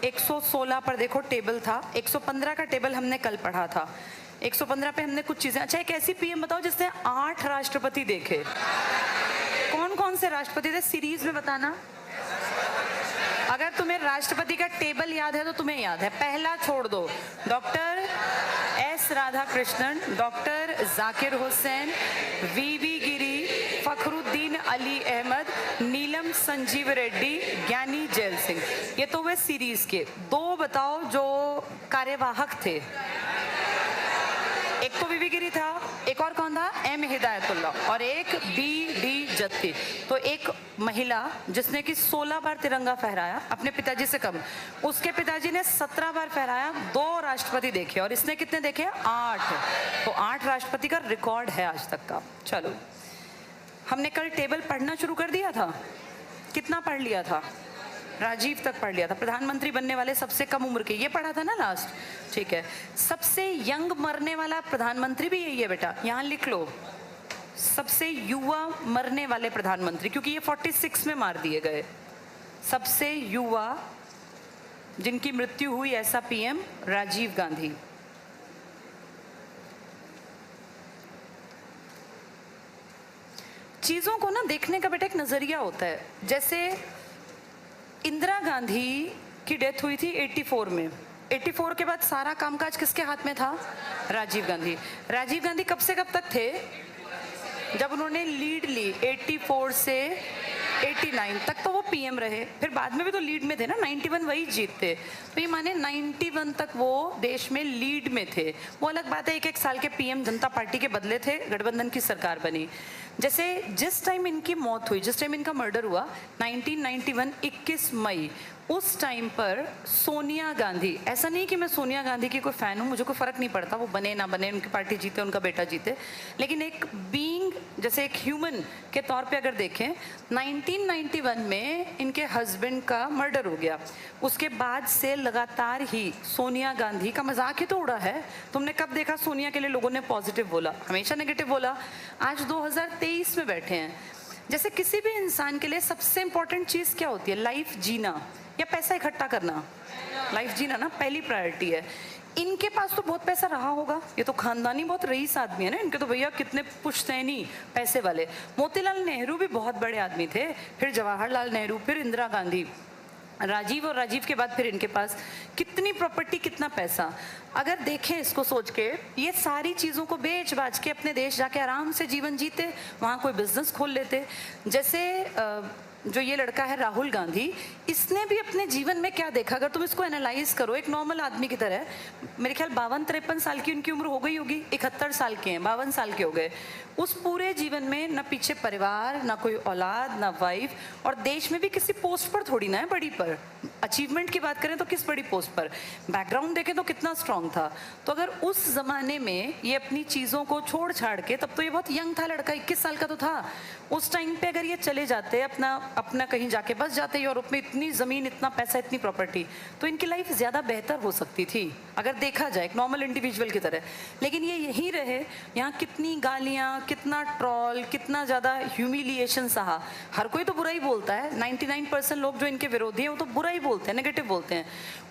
116 पर देखो टेबल था। 115 का टेबल हमने कल पढ़ा था। 115 पे हमने कुछ चीजें, अच्छा एक ऐसी पीएम बताओ जिसने 8 राष्ट्रपति देखे। कौन कौन से राष्ट्रपति थे सीरीज में बताना। अगर तुम्हें राष्ट्रपति का टेबल याद है तो तुम्हें याद है। पहला छोड़ दो, doctor S Radhakrishnan, doctor Zakir Hussain, V V Giri, Fakhruddin Ali Ahmed, Neelam Sanjiva Reddy, Giani Zail Singh. ये तो वे सीरीज के। दो बताओ जो कार्यवाहक थे। एक तो वीवी गिरी था, एक और कौन था? एम हिदायतुल्ला, और एक बी डी जत्ती। तो एक महिला जिसने कि 16 बार तिरंगा फहराया, अपने पिताजी से कम। उसके पिताजी ने 17 बार फहराया, 2 राष्ट्रपति देखे, और इसने कितने देखे? 8। तो 8 राष्ट्रपति का रिकॉर्ड है आज तक का। चलो, हमने कल टेबल पढ़ना शुरू कर दिया था। कितना पढ़ लिया था? राजीव तक पढ़ लिया था। प्रधानमंत्री बनने वाले सबसे कम उम्र के, ये पढ़ा था ना लास्ट। ठीक है, सबसे यंग मरने वाला प्रधानमंत्री भी यही है बेटा, यहाँ लिख लो। सबसे युवा मरने वाले प्रधानमंत्री, क्योंकि ये 46 में मार दिए गए। सबसे युवा जिनकी मृत्यु हुई ऐसा पीएम राजीव गांधी। चीजों को ना देखने का बेटा एक नजरिया होता है। जैसे इंदिरा गांधी की डेथ हुई थी 84 में। 84 के बाद सारा कामकाज किसके हाथ में था? राजीव गांधी। राजीव गांधी कब से कब तक थे? जब उन्होंने लीड ली 84 से 89 तक तो वो पीएम रहे। फिर बाद में भी तो लीड में थे ना, 91 वही जीतते। तो ये माने 91 तक वो देश में लीड में थे। वो अलग बात है, एक एक साल के पीएम जनता पार्टी के बदले थे, गठबंधन की सरकार बनी। जैसे जिस टाइम इनकी मौत हुई, जिस टाइम इनका मर्डर हुआ 1991 21 मई, उस टाइम पर सोनिया गांधी, ऐसा नहीं कि मैं सोनिया गांधी की कोई फैन हूँ, मुझे कोई फर्क नहीं पड़ता वो बने ना बने, उनकी पार्टी जीते उनका बेटा जीते, लेकिन एक बीइंग, जैसे एक ह्यूमन के तौर पे अगर देखें, 1991 में इनके हस्बैंड का मर्डर हो गया। उसके बाद से लगातार ही सोनिया गांधी का मजाक ही तो उड़ा है। तुमने कब देखा सोनिया के लिए लोगों ने पॉजिटिव बोला? हमेशा नेगेटिव बोला। आज 2023 में बैठे हैं। जैसे किसी भी इंसान के लिए सबसे इंपॉर्टेंट चीज क्या होती है? लाइफ जीना या पैसा इकट्ठा करना? लाइफ जीना ना पहली प्रायोरिटी है। इनके पास तो बहुत पैसा रहा होगा, ये तो खानदानी बहुत रईस आदमी है ना, इनके तो भैया कितने पुश्तैनी पैसे वाले। मोतीलाल नेहरू भी बहुत बड़े आदमी थे, फिर जवाहरलाल नेहरू, फिर इंदिरा गांधी, राजीव, और राजीव के बाद फिर इनके पास कितनी प्रॉपर्टी, कितना पैसा। अगर देखें इसको सोच के, ये सारी चीज़ों को बेच बाच के अपने देश जाके आराम से जीवन जीते, वहाँ कोई बिजनेस खोल लेते। जैसे जो ये लड़का है राहुल गांधी, इसने भी अपने जीवन में क्या देखा, अगर तुम इसको एनालाइज करो एक नॉर्मल आदमी की तरह, मेरे ख्याल 52-53 साल की उनकी उम्र हो गई होगी, 71 साल के हैं, 52 साल के हो गए। उस पूरे जीवन में न पीछे परिवार, ना कोई औलाद, ना वाइफ, और देश में भी किसी पोस्ट पर थोड़ी ना है बड़ी पर। अचीवमेंट की बात करें तो किस बड़ी पोस्ट पर, बैकग्राउंड देखें तो कितना स्ट्रांग था। तो अगर उस जमाने में ये अपनी चीज़ों को छोड़ छाड़ के, तब तो ये बहुत यंग था लड़का, 21 साल का तो था उस टाइम पे, अगर ये चले जाते अपना कहीं जाके बस जाते यूरोप में, इतनी ज़मीन, इतना पैसा, इतनी प्रॉपर्टी, तो इनकी लाइफ ज़्यादा बेहतर हो सकती थी अगर देखा जाए एक नॉर्मल इंडिविजुअल की तरह। लेकिन ये यहीं रहे, यहाँ कितनी गालियाँ, कितना ट्रॉल, कितना ज़्यादा ह्यूमिलिएशन सहा। हर कोई तो बुरा ही बोलता है, 99% लोग जो इनके विरोधी हैं वो तो बुरा ही बोलते हैं, नेगेटिव बोलते हैं।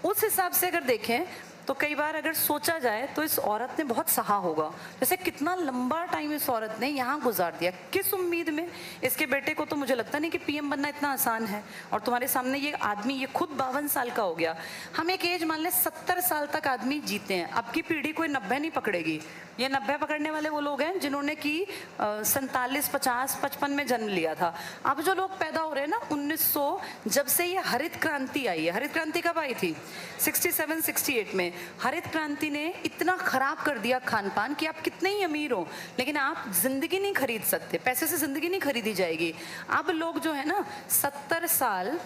उस हिसाब से अगर देखें तो कई बार अगर सोचा जाए तो इस औरत ने बहुत सहा होगा। जैसे कितना लंबा टाइम इस औरत ने यहाँ गुजार दिया, किस उम्मीद में? इसके बेटे को तो मुझे लगता नहीं कि पीएम बनना इतना आसान है। और तुम्हारे सामने ये आदमी, ये खुद 52 साल का हो गया। हम एक एज मान लें 70 साल तक आदमी जीते हैं, अब की पीढ़ी कोई 90 नहीं पकड़ेगी। ये 90 पकड़ने वाले वो लोग हैं जिन्होंने कि 47, 50, 55 में जन्म लिया था। अब जो लोग पैदा हो रहे हैं ना 1900, जब से ये हरित क्रांति आई है, हरित क्रांति कब आई थी? 67, 68 में। हरित क्रांति ने इतना खराब कर दिया खान पान कि आप कितने ही अमीर हो, लेकिन आप जिंदगी नहीं खरीद सकते, पैसे से जिंदगी नहीं खरीदी जाएगी। अब लोग जो है ना 70 साल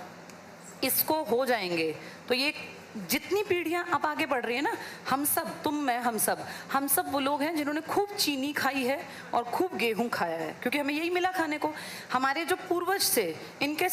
इसको हो जाएंगे तो ये जितनी पीढ़ियां अब आगे बढ़ रही है ना, हम सब, तुम मैं हम सब वो लोग हैं जिन्होंने खूब चीनी खाई है और खूब गेहूं खाया है, क्योंकि हमें यही मिला खाने को। हमारे जो पूर्वज थे, इनके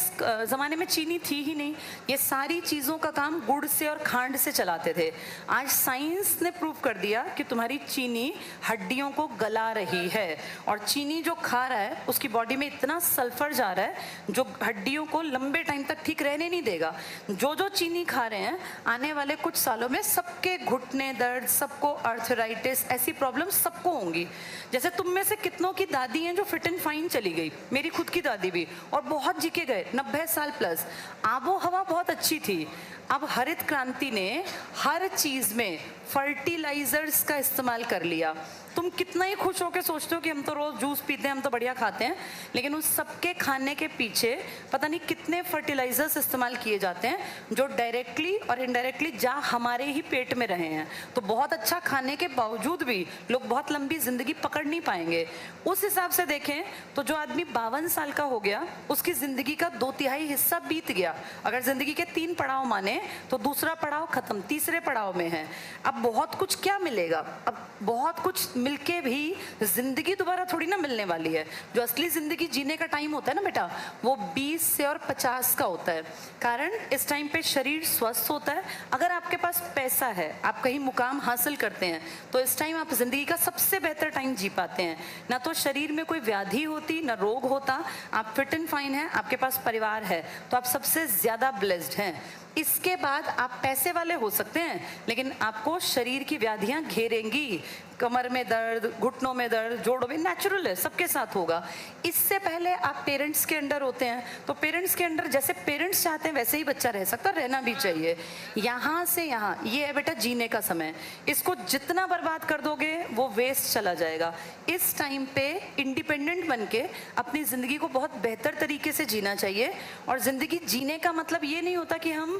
ज़माने में चीनी थी ही नहीं, ये सारी चीज़ों का काम गुड़ से और खांड से चलाते थे। आज साइंस ने प्रूव कर दिया कि तुम्हारी चीनी हड्डियों को गला रही है, और चीनी जो खा रहा है उसकी बॉडी में इतना सल्फर जा रहा है जो हड्डियों को लंबे टाइम तक ठीक रहने नहीं देगा। जो चीनी खा रहे हैं, आने वाले कुछ सालों में सबके घुटने दर्द, सबको आर्थराइटिस, ऐसी प्रॉब्लम सबको होंगी। जैसे तुम में से कितनों की दादी हैं जो फिट एंड फाइन चली गई, मेरी खुद की दादी भी, और बहुत जी के गए, 90 साल प्लस, आबो हवा बहुत अच्छी थी। अब हरित क्रांति ने हर चीज में फर्टिलाइजर्स का इस्तेमाल कर लिया। तुम कितना ही खुश होकर सोचते हो कि हम तो रोज जूस पीते हैं, हम तो बढ़िया खाते हैं, लेकिन उस सबके खाने के पीछे पता नहीं कितने फर्टिलाइजर्स इस्तेमाल किए जाते हैं जो डायरेक्टली और इनडायरेक्टली जा हमारे ही पेट में रहे हैं। तो बहुत अच्छा खाने के बावजूद भी लोग बहुत लंबी जिंदगी पकड़ नहीं पाएंगे। उस हिसाब से देखें तो जो आदमी 52 साल का हो गया, उसकी जिंदगी का 2/3 हिस्सा बीत गया। अगर जिंदगी के 3 पड़ाव माने तो दूसरा पड़ाव खत्म, तीसरे पड़ाव में है। अब बहुत कुछ क्या मिलेगा, अब बहुत कुछ मिलके भी जिंदगी दोबारा थोड़ी ना मिलने वाली है। जो असली जिंदगी जीने का टाइम होता है ना बेटा, वो 20 से और 50 का होता है। कारण इस टाइम पे शरीर स्वस्थ होता है। अगर आपके पास पैसा है, आप कहीं मुकाम हासिल करते हैं, तो इस टाइम आप जिंदगी का सबसे बेहतर टाइम जी पाते हैं। ना तो शरीर में कोई व्याधि होती, ना रोग होता, आप फिट एंड फाइन हैं, आपके पास परिवार है, तो आप सबसे ज्यादा ब्लेस्ड हैं। इसके बाद आप पैसे वाले हो सकते हैं, लेकिन आपको शरीर की व्याधियां घेरेंगी। कमर में दर्द, घुटनों में दर्द, जोड़ों में, नेचुरल है, सबके साथ होगा। इससे पहले आप पेरेंट्स के अंडर होते हैं, तो पेरेंट्स के अंडर जैसे पेरेंट्स चाहते हैं वैसे ही बच्चा रह सकता, रहना भी चाहिए। यहाँ से यहाँ, ये है बेटा जीने का समय, इसको जितना बर्बाद कर दोगे वो वेस्ट चला जाएगा। इस टाइम पे इंडिपेंडेंट बन के अपनी ज़िंदगी को बहुत बेहतर तरीके से जीना चाहिए। और ज़िंदगी जीने का मतलब ये नहीं होता कि हम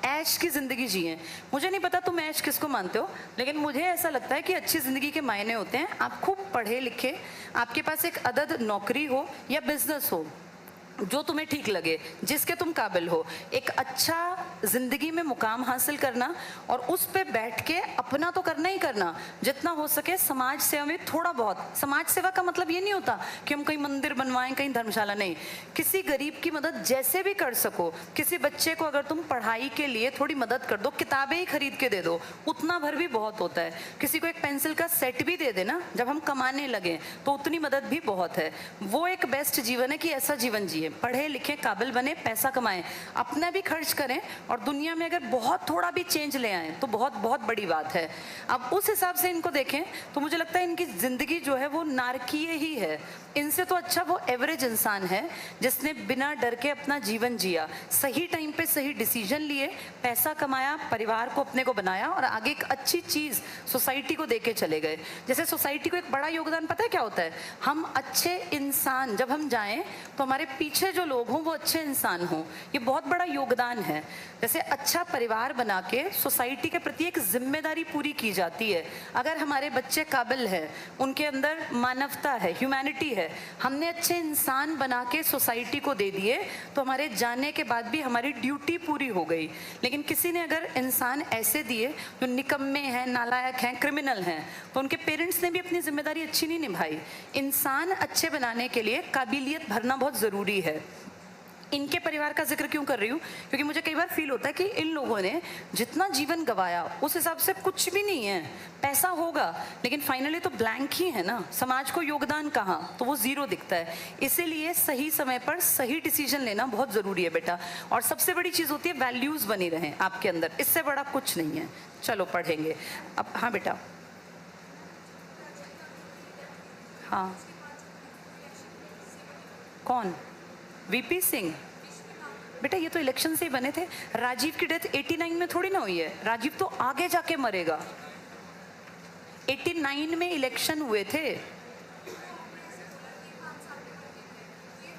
ऐश की ज़िंदगी जिए। मुझे नहीं पता तुम ऐश किसको मानते हो, लेकिन मुझे ऐसा लगता है कि अच्छी ज़िंदगी के मायने होते हैं आप खूब पढ़े लिखे, आपके पास एक अदद नौकरी हो या बिजनेस हो, जो तुम्हें ठीक लगे, जिसके तुम काबिल हो, एक अच्छा जिंदगी में मुकाम हासिल करना, और उस पे बैठ के अपना तो करना ही करना, जितना हो सके समाज सेवा में थोड़ा बहुत। समाज सेवा का मतलब ये नहीं होता कि हम कहीं मंदिर बनवाएं, कहीं धर्मशाला, नहीं, किसी गरीब की मदद जैसे भी कर सको। किसी बच्चे को अगर तुम पढ़ाई के लिए थोड़ी मदद कर दो, किताबें ही खरीद के दे दो, उतना भर भी बहुत होता है। किसी को एक पेंसिल का सेट भी दे देना जब हम कमाने लगे, तो उतनी मदद भी बहुत है। वो एक बेस्ट जीवन है कि ऐसा जीवन जिए, पढ़े लिखे, काबिल बने, पैसा कमाएं, अपना भी खर्च करें, और दुनिया में अगर बहुत थोड़ा भी चेंज ले आए तो बहुत बहुत बड़ी बात है। अब उस हिसाब से इनको देखें तो मुझे लगता है इनकी जिंदगी जो है वो नारकीय ही है। इनसे तो अच्छा वो एवरेज इंसान है जिसने बिना डर के अपना जीवन जिया, सही टाइम पे सही डिसीजन लिए, पैसा कमाया, परिवार को अपने को बनाया, और आगे एक अच्छी चीज सोसाइटी को देके चले गए। जैसे सोसाइटी को एक बड़ा योगदान पता है क्या होता है, हम अच्छे इंसान जब हम जाएं तो हमारे पीछे जो लोग हों वो अच्छे इंसान हों, ये बहुत बड़ा योगदान है। जैसे अच्छा परिवार बना के सोसाइटी के प्रति एक जिम्मेदारी पूरी की जाती है। अगर हमारे बच्चे काबिल हैं, उनके अंदर मानवता है, ह्यूमैनिटी है, हमने अच्छे इंसान बना के सोसाइटी को दे दिए, तो हमारे जाने के बाद भी हमारी ड्यूटी पूरी हो गई। लेकिन किसी ने अगर इंसान ऐसे दिए जो निकम्मे हैं, नालायक हैं, क्रिमिनल हैं, तो उनके पेरेंट्स ने भी अपनी जिम्मेदारी अच्छी नहीं निभाई। इंसान अच्छे बनाने के लिए काबिलियत भरना बहुत ज़रूरी है। इनके परिवार का जिक्र क्यों कर रही हूँ, क्योंकि मुझे कई बार फील होता है कि इन लोगों ने जितना जीवन गवाया उस हिसाब से कुछ भी नहीं है। पैसा होगा लेकिन फाइनली तो ब्लैंक ही है ना, समाज को योगदान कहाँ, तो वो जीरो दिखता है। इसीलिए सही समय पर सही डिसीजन लेना बहुत ज़रूरी है बेटा। और सबसे बड़ी चीज़ होती है वैल्यूज़ बनी रहें आपके अंदर, इससे बड़ा कुछ नहीं है। चलो पढ़ेंगे अब। हाँ बेटा, हाँ कौन? वीपी सिंह? बेटा ये तो इलेक्शन से ही बने थे। राजीव की डेथ 89 में थोड़ी ना हुई है, राजीव तो आगे जाके मरेगा। 89 में इलेक्शन हुए थे।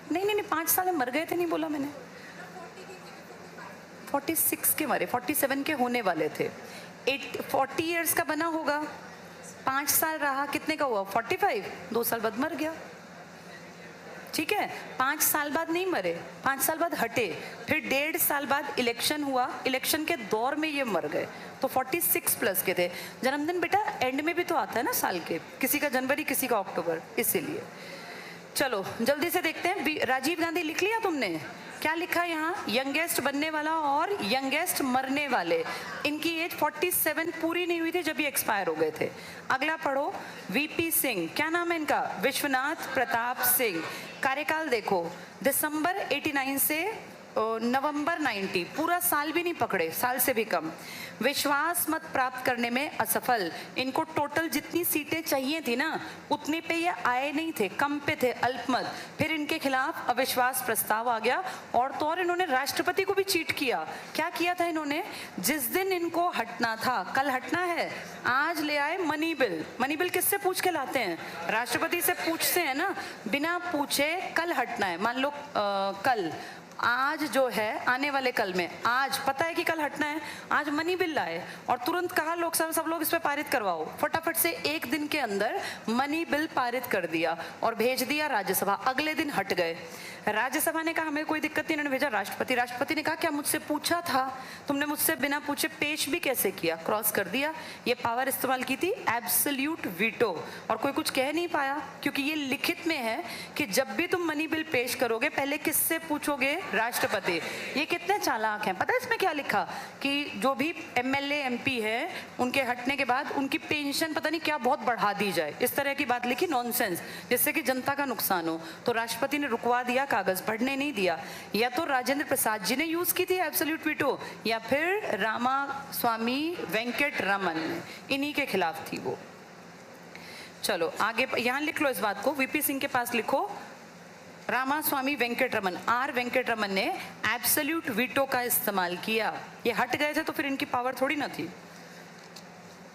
नहीं नहीं नहीं, 5 साल में मर गए थे, नहीं बोला मैंने। 46 के मरे, 47 के होने वाले थे। 40 इयर्स का बना होगा, 5 साल रहा, कितने का हुआ? 45, 2 साल बाद मर गया। ठीक है, 5 साल बाद नहीं मरे, 5 साल बाद हटे, फिर 1.5 साल बाद इलेक्शन हुआ, इलेक्शन के दौर में ये मर गए, तो 46 प्लस के थे। जन्मदिन बेटा एंड में भी तो आता है ना साल के, किसी का जनवरी किसी का अक्टूबर, इसीलिए। चलो जल्दी से देखते हैं, राजीव गांधी लिख लिया तुमने? क्या लिखा है यहाँ? यंगेस्ट बनने वाला और यंगेस्ट मरने वाले। इनकी एज 47 पूरी नहीं हुई थी जब ये एक्सपायर हो गए थे। अगला पढ़ो, वीपी सिंह, क्या नाम है इनका? विश्वनाथ प्रताप सिंह। कार्यकाल देखो, दिसंबर 89 से नवंबर 90, पूरा साल भी नहीं पकड़े, साल से भी कम। विश्वास मत प्राप्त करने में असफल। इनको टोटल जितनी सीटें चाहिए थी ना उतने पे ये आए नहीं थे, कम पे थे, अल्पमत। फिर इनके खिलाफ अविश्वास प्रस्ताव आ गया, और तो और इन्होंने राष्ट्रपति को भी चीट किया। क्या किया था इन्होंने? जिस दिन इनको हटना था, कल हटना है, आज ले आए मनी बिल। मनी बिल किससे पूछ के लाते हैं? राष्ट्रपति से पूछते हैं ना, बिना पूछे कल हटना है। मान लो कल, आज जो है आने वाले कल में, आज पता है कि कल हटना है, आज मनी बिल लाए और तुरंत कहा लोकसभा सब लोग इस पे पारित करवाओ। फटाफट से एक दिन के अंदर मनी बिल पारित कर दिया और भेज दिया राज्यसभा। अगले दिन हट गए। राज्यसभा ने कहा हमें कोई दिक्कत नहीं, इन्होंने भेजा राष्ट्रपति। राष्ट्रपति ने कहा क्या मुझसे पूछा था? तुमने मुझसे बिना पूछे पेश भी कैसे किया? क्रॉस कर दिया। ये पावर इस्तेमाल की थी एब्सोल्यूट वीटो, और कोई कुछ कह नहीं पाया क्योंकि ये लिखित में है कि जब भी तुम मनी बिल पेश करोगे पहले किससे पूछोगे? राष्ट्रपति। ये कितने चालाक हैं, पता है इसमें क्या लिखा? कि जो भी एमएलए एमपी है उनके हटने के बाद उनकी पेंशन पता नहीं क्या बहुत बढ़ा दी जाए, इस तरह की बात लिखी, नॉनसेंस, जिससे कि जनता का नुकसान हो। तो राष्ट्रपति ने रुकवा दिया, कागज पढ़ने नहीं दिया। या तो राजेंद्र प्रसाद जी ने यूज की थी एब्सोल्यूट वीटो, या फिर रामास्वामी वेंकट रमन, इन्हीं के खिलाफ थी वो। चलो आगे यहां लिख लो इस बात को, वीपी सिंह के पास लिखो रामास्वामी वेंकट रमन, आर वेंकट रमन ने एब्सोल्यूट वीटो का इस्तेमाल किया। ये हट गए थे तो फिर इनकी पावर थोड़ी ना थी।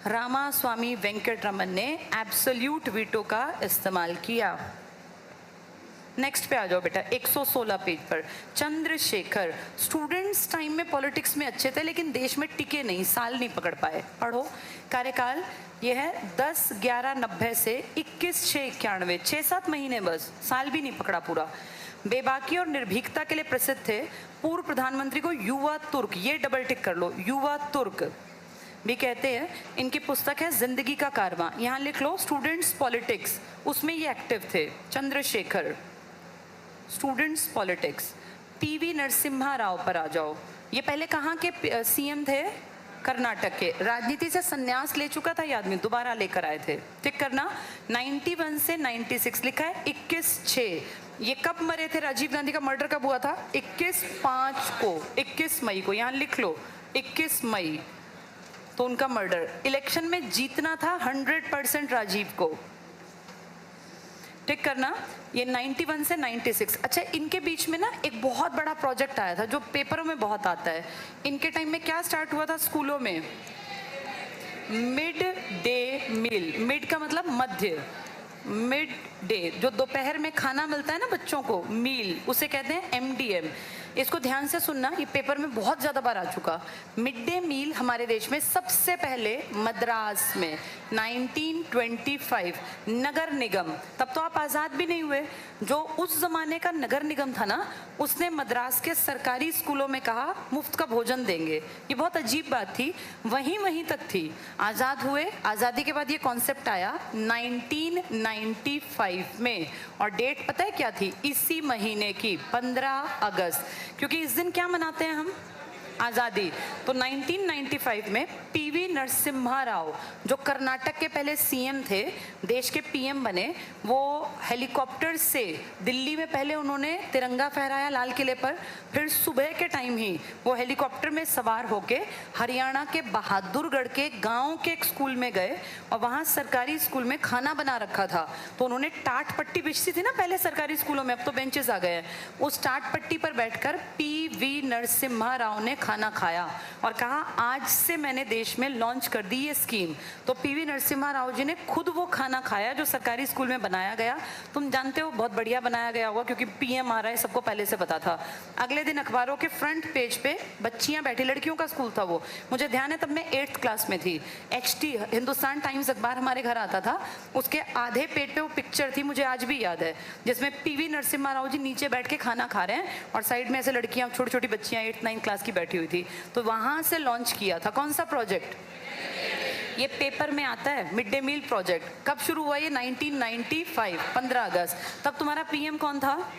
रामास्वामी वेंकट रमन ने एब्सोल्यूट वीटो का इस्तेमाल किया। नेक्स्ट पे आ जाओ बेटा, 116 पेज पर। चंद्रशेखर, स्टूडेंट्स टाइम में पॉलिटिक्स में अच्छे थे लेकिन देश में टिके नहीं, साल नहीं पकड़ पाए। पढ़ो, कार्यकाल ये है 10/11/90 से 21/6/91, 6-7 महीने बस, साल भी नहीं पकड़ा पूरा। बेबाकी और निर्भीकता के लिए प्रसिद्ध थे। पूर्व प्रधानमंत्री को युवा तुर्क, ये डबल टिक कर लो, युवा तुर्क भी कहते हैं। इनकी पुस्तक है जिंदगी का कारवां, यहाँ लिख लो स्टूडेंट्स पॉलिटिक्स, उसमें ये एक्टिव थे। Chandrashekhar, students politics. PV Narasimha Rao पर आ जाओ, ये पहले कहाँ के सीएम थे? कर्नाटक के। राजनीति से संन्यास ले चुका था ये आदमी, दोबारा लेकर आए थे। टिक करना, 91 से 96 लिखा है, 21/6। ये कब मरे थे? राजीव गांधी का मर्डर कब हुआ था? 21/5 को, 21 मई को, यहाँ लिख लो 21 मई, तो उनका मर्डर। इलेक्शन में जीतना था 100% राजीव को। टिक करना, ये 91 से 96। अच्छा, इनके बीच में ना एक बहुत बड़ा प्रोजेक्ट आया था जो पेपरों में बहुत आता है। इनके टाइम में क्या स्टार्ट हुआ था स्कूलों में? मिड डे मील। मिड का मतलब मध्य, मिड डे, जो दोपहर में खाना मिलता है ना बच्चों को, मील, उसे कहते हैं एमडीएम। इसको ध्यान से सुनना, ये पेपर में बहुत ज़्यादा बार आ चुका। मिड डे मील हमारे देश में सबसे पहले मद्रास में 1925 नगर निगम, तब तो आप आज़ाद भी नहीं हुए, जो उस ज़माने का नगर निगम था ना, उसने मद्रास के सरकारी स्कूलों में कहा मुफ्त का भोजन देंगे। ये बहुत अजीब बात थी, वहीं तक थी। आज़ाद हुए, आज़ादी के बाद ये कॉन्सेप्ट आया 1995 में, और डेट पता है क्या थी? इसी महीने की 15 अगस्त, क्योंकि इस दिन क्या मनाते हैं हम? आज़ादी। तो 1995 में पीवी नरसिम्हा राव, जो कर्नाटक के पहले सीएम थे, देश के पीएम बने, वो हेलीकॉप्टर से दिल्ली में पहले उन्होंने तिरंगा फहराया लाल किले पर, फिर सुबह के टाइम ही वो हेलीकॉप्टर में सवार होके हरियाणा के बहादुरगढ़ के गांव के एक स्कूल में गए, और वहाँ सरकारी स्कूल में खाना बना रखा था। तो उन्होंने टाट पट्टी बिछती थी ना पहले सरकारी स्कूलों में, अब तो बेंचेस आ गए हैं, उस टाट पट्टी पर बैठकर पीवी नरसिम्हा राव ने खाना खाया और कहा आज से मैंने देश में लॉन्च कर दी ये स्कीम। तो पीवी नरसिम्हा राव जी ने खुद वो खाना खाया जो सरकारी स्कूल में बनाया गया। तुम जानते हो बहुत बढ़िया बनाया गया होगा क्योंकि पीएम आ रहा है, सबको पहले से पता था। अगले दिन अखबारों के फ्रंट पेज पे बच्चियां बैठी, लड़कियों का स्कूल था वो, मुझे ध्यान है तब मैं 8th क्लास में थी। HT हिंदुस्तान टाइम्स अखबार हमारे घर आता था, उसके आधे पेज पे वो पिक्चर थी, मुझे आज भी याद है, जिसमें पीवी नरसिम्हा राव जी नीचे बैठ के खाना खा रहे हैं और साइड में ऐसे लड़कियां, छोटी छोटी बच्चियां 8th 9th क्लास की बैठी हुई थी। तो वहां से लॉन्च किया था। कौन सा प्रोजेक्ट? ये पेपर में आता है, मिड डे मील प्रोजेक्ट। कब शुरू हुआ ये? 1995, 15 अगस्त। तब तुम्हारा पीएम कौन था?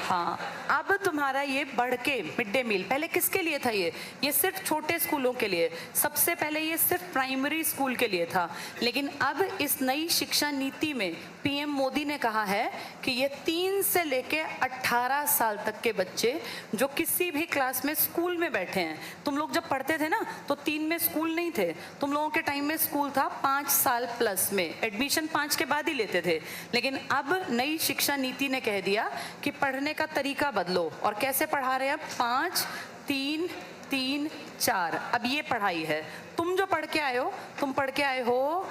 हाँ, अब तुम्हारा ये बढ़ के मिड डे मील, पहले किसके लिए था ये सिर्फ छोटे स्कूलों के लिए, सबसे पहले ये सिर्फ प्राइमरी स्कूल के लिए था। लेकिन अब इस नई शिक्षा नीति में पीएम मोदी ने कहा है कि ये 3 से लेके 18 साल तक के बच्चे जो किसी भी क्लास में स्कूल में बैठे हैं, तुम लोग जब पढ़ते थे ना तो 3 में स्कूल नहीं थे, तुम लोगों के टाइम में स्कूल था 5 साल प्लस में, एडमिशन 5 के बाद ही लेते थे। लेकिन अब नई शिक्षा नीति ने कह दिया कि पढ़ने का तरीका बदलो। और कैसे पढ़ा रहे हैं? 5 3 3 4। अब ये पढ़ाई है। तुम जो पढ़ के आए हो, तुम पढ़ के आए हो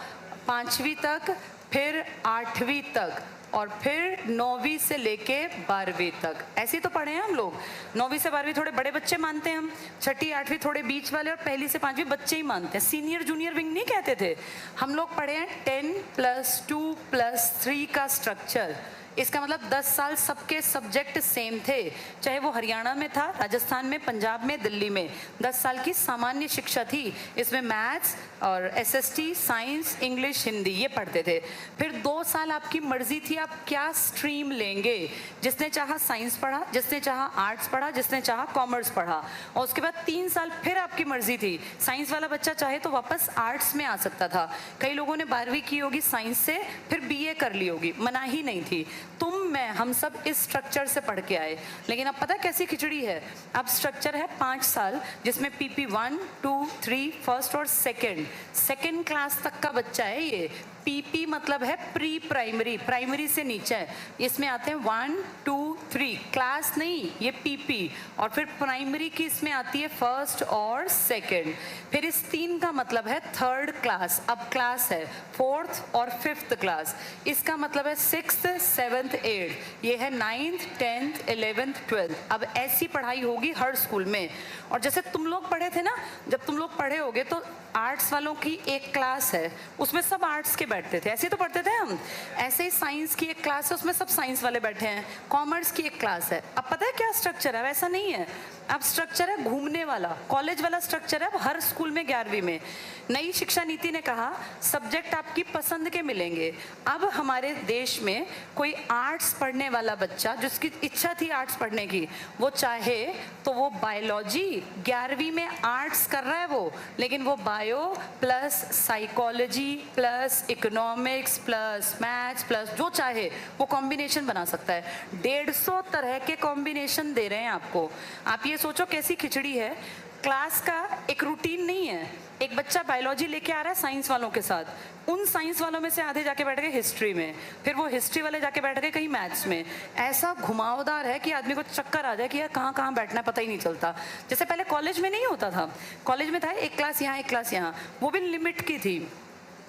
5वीं तक, फिर 8वीं तक, और फिर 9वीं से लेके 12वीं तक। ऐसे तो पढ़े हैं हम लोग। 9वीं से 12वीं थोड़े बड़े बच्चे मानते हैं हम, 6ठी 8वीं थोड़े बीच वाले, और पहली से 5वीं बच्चे ही मानते हैं। सीनियर जूनियर विंग नहीं कहते थे हम लोग। पढ़े हैं 10+2+3 का स्ट्रक्चर। इसका मतलब 10 साल सबके सब्जेक्ट सेम थे, चाहे वो हरियाणा में था, राजस्थान में, पंजाब में, दिल्ली में। 10 साल की सामान्य शिक्षा थी, इसमें मैथ्स और SST, साइंस, इंग्लिश, हिंदी ये पढ़ते थे। फिर 2 साल आपकी मर्जी थी आप क्या स्ट्रीम लेंगे। जिसने चाहा साइंस पढ़ा, जिसने चाहा आर्ट्स पढ़ा, जिसने चाहा कॉमर्स पढ़ा। और उसके बाद 3 साल फिर आपकी मर्जी थी। साइंस वाला बच्चा चाहे तो वापस आर्ट्स में आ सकता था। कई लोगों ने 12वीं की होगी साइंस से, फिर BA कर ली होगी, मनाही नहीं थी। तुम, मैं, हम सब इस स्ट्रक्चर से पढ़ के आए। लेकिन अब पता कैसी खिचड़ी है? अब स्ट्रक्चर है 5 साल, जिसमें PP 1 2 3 फर्स्ट और सेकेंड क्लास तक का बच्चा है ये। PP मतलब है प्री प्राइमरी, प्राइमरी से नीचे है। इसमें आते हैं 1 2 3, क्लास नहीं, ये PP। और फिर प्राइमरी की इसमें आती है फर्स्ट और सेकंड। फिर इस 3 का मतलब है 3rd क्लास। अब क्लास है 4th और 5th क्लास। इसका मतलब है 6th 7th 8th। ये है 9th 10th 11th 12th। अब ऐसी पढ़ाई होगी हर स्कूल में। और जैसे तुम लोग पढ़े थे ना, जब तुम लोग पढ़े होगे तो आर्ट्स वालों की एक क्लास है, उसमें सब आर्ट्स के बैठते थे, ऐसे तो पढ़ते थे हम। ऐसे ही साइंस की एक क्लास है, उसमें सब साइंस वाले बैठे हैं। कॉमर्स की एक क्लास है। अब पता है क्या स्ट्रक्चर है? वैसा नहीं है। अब स्ट्रक्चर है घूमने वाला, कॉलेज वाला स्ट्रक्चर है अब हर स्कूल में 11वीं में। नई शिक्षा नीति ने कहा सब्जेक्ट आपकी पसंद के मिलेंगे। अब हमारे देश में कोई आर्ट्स पढ़ने वाला बच्चा, जिसकी इच्छा थी आर्ट्स पढ़ने की, वो चाहे तो वो बायोलॉजी 11वीं में आर्ट्स कर रहा है वो, लेकिन वो bio plus psychology plus economics plus maths plus जो चाहे वो कॉम्बिनेशन बना सकता है। 150 तरह के कॉम्बिनेशन दे रहे हैं आपको। आप ये सोचो कैसी खिचड़ी है। क्लास का एक रूटीन नहीं है। एक बच्चा बायोलॉजी लेके आ रहा है साइंस वालों के साथ, उन साइंस वालों में से आधे जाके बैठ गए हिस्ट्री में, फिर वो हिस्ट्री वाले जाके बैठ गए कहीं मैथ्स में। ऐसा घुमावदार है कि आदमी को चक्कर आ जाए कि यार कहाँ कहाँ बैठना है पता ही नहीं चलता। जैसे पहले कॉलेज में नहीं होता था, कॉलेज में था एक क्लास यहाँ एक क्लास यहाँ, वो भी लिमिट की थी,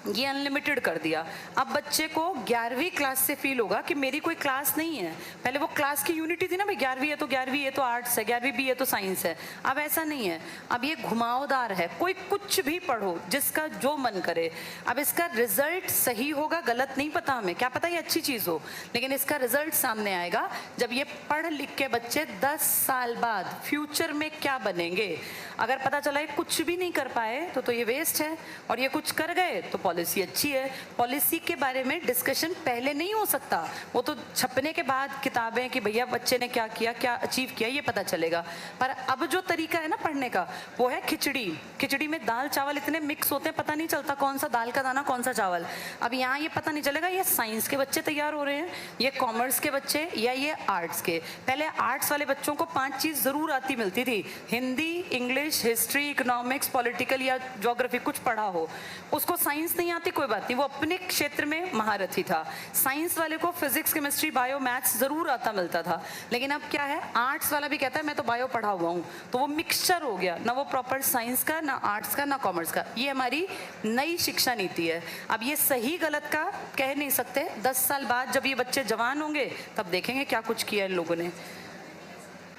ये अनलिमिटेड कर दिया। अब बच्चे को 11वीं क्लास से फील होगा कि मेरी कोई क्लास नहीं है। पहले वो क्लास की यूनिटी थी ना भाई, 11वीं है तो 11वीं है तो आर्ट्स है, 11वीं B है तो साइंस है। अब ऐसा नहीं है, अब ये घुमावदार है, कोई कुछ भी पढ़ो जिसका जो मन करे। अब इसका रिजल्ट सही होगा गलत नहीं पता हमें, क्या पता ये अच्छी चीज़ हो, लेकिन इसका रिजल्ट सामने आएगा जब ये पढ़ लिख के बच्चे 10 साल बाद फ्यूचर में क्या बनेंगे। अगर पता चला ये कुछ भी नहीं कर पाए तो ये वेस्ट है, और ये कुछ कर गए तो पॉलिसी अच्छी है। पॉलिसी के बारे में डिस्कशन पहले नहीं हो सकता, वो तो छपने के बाद किताबें कि भैया बच्चे ने क्या किया, क्या अचीव किया, ये पता चलेगा। पर अब जो तरीका है ना पढ़ने का वो है खिचड़ी। खिचड़ी में दाल चावल इतने मिक्स होते हैं, पता नहीं चलता कौन सा दाल का दाना कौन सा चावल। अब यहाँ ये पता नहीं चलेगा ये साइंस के बच्चे तैयार हो रहे हैं, ये कॉमर्स के बच्चे या ये आर्ट्स के। पहले आर्ट्स वाले बच्चों को 5 चीज़ ज़रूर आती मिलती थी, Hindi, English, English, history, economics, political या ज्योग्राफी कुछ पढ़ा हो, उसको साइंस नहीं आती कोई बात नहीं, वो अपने क्षेत्र में महारथी था। साइंस वाले को फिजिक्स, केमिस्ट्री, बायो, मैथ्स जरूर आता मिलता था। लेकिन अब क्या है, आर्ट्स वाला भी कहता है मैं तो बायो पढ़ा हुआ हूँ, तो वो मिक्सचर हो गया, ना वो प्रॉपर साइंस का, ना आर्ट्स का, ना कॉमर्स का। ये हमारी नई शिक्षा नीति है। अब ये सही गलत का कह नहीं सकते, 10 साल बाद जब ये बच्चे जवान होंगे तब देखेंगे क्या कुछ किया इन लोगों ने।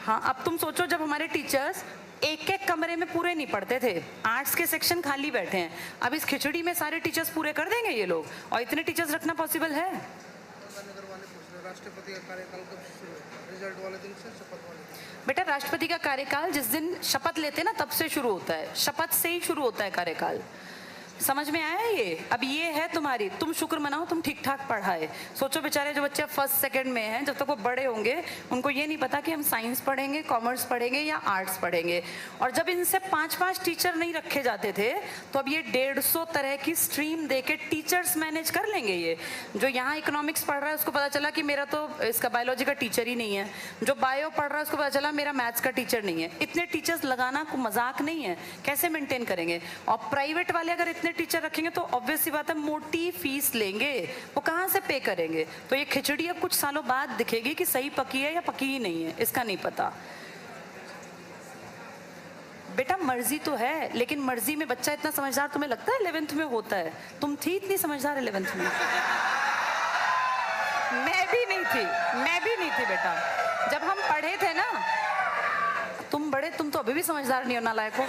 हाँ, अब तुम सोचो, जब हमारे टीचर्स एक एक कमरे में पूरे नहीं पढ़ते थे, आर्ट्स के सेक्शन खाली बैठे हैं, अब इस खिचड़ी में सारे टीचर्स पूरे कर देंगे ये लोग? और इतने टीचर्स रखना पॉसिबल है? राष्ट्रपति का कार्यकाल कब शुरू है? रिजल्ट वाले दिन से, शपथ वाले दिन? बेटा, राष्ट्रपति का कार्यकाल जिस दिन शपथ लेते हैं ना तब से शुरू होता है, शपथ से ही शुरू होता है कार्यकाल। समझ में आया ये? अब ये है तुम्हारी, तुम शुक्र मनाओ तुम ठीक ठाक पढ़ाए। सोचो बेचारे जो बच्चे फर्स्ट सेकंड में हैं, जब तक वो बड़े होंगे उनको ये नहीं पता कि हम साइंस पढ़ेंगे, कॉमर्स पढ़ेंगे या आर्ट्स पढ़ेंगे। और जब इनसे 5-5 टीचर नहीं रखे जाते थे तो अब ये 150 तरह की स्ट्रीम दे के टीचर्स मैनेज कर लेंगे। ये जो यहाँ इकोनॉमिक्स पढ़ रहा है उसको पता चला कि मेरा तो इसका बायोलॉजी का टीचर ही नहीं है, जो बायो पढ़ रहा है उसको पता चला मेरा मैथ्स का टीचर नहीं है। इतने टीचर्स लगाना को मजाक नहीं है, कैसे मेंटेन करेंगे? और प्राइवेट वाले अगर इतने टीचर रखेंगे तो ऑब्वियस सी बात है मोटी फीस लेंगे, वो कहां से पे करेंगे? तो ये खिचड़ी अब कुछ सालों बाद दिखेगी कि सही पकी है या पकी ही नहीं है, इसका नहीं पता। बेटा मर्जी तो है, लेकिन मर्जी में बच्चा इतना समझदार तुम्हें लगता है 11th में होता है? तुम थी इतनी समझदार 11th में? मैं भी नहीं थी बेटा। जब हम पढ़े थे ना, तुम तो अभी भी समझदार नहीं हो, नालायक हो।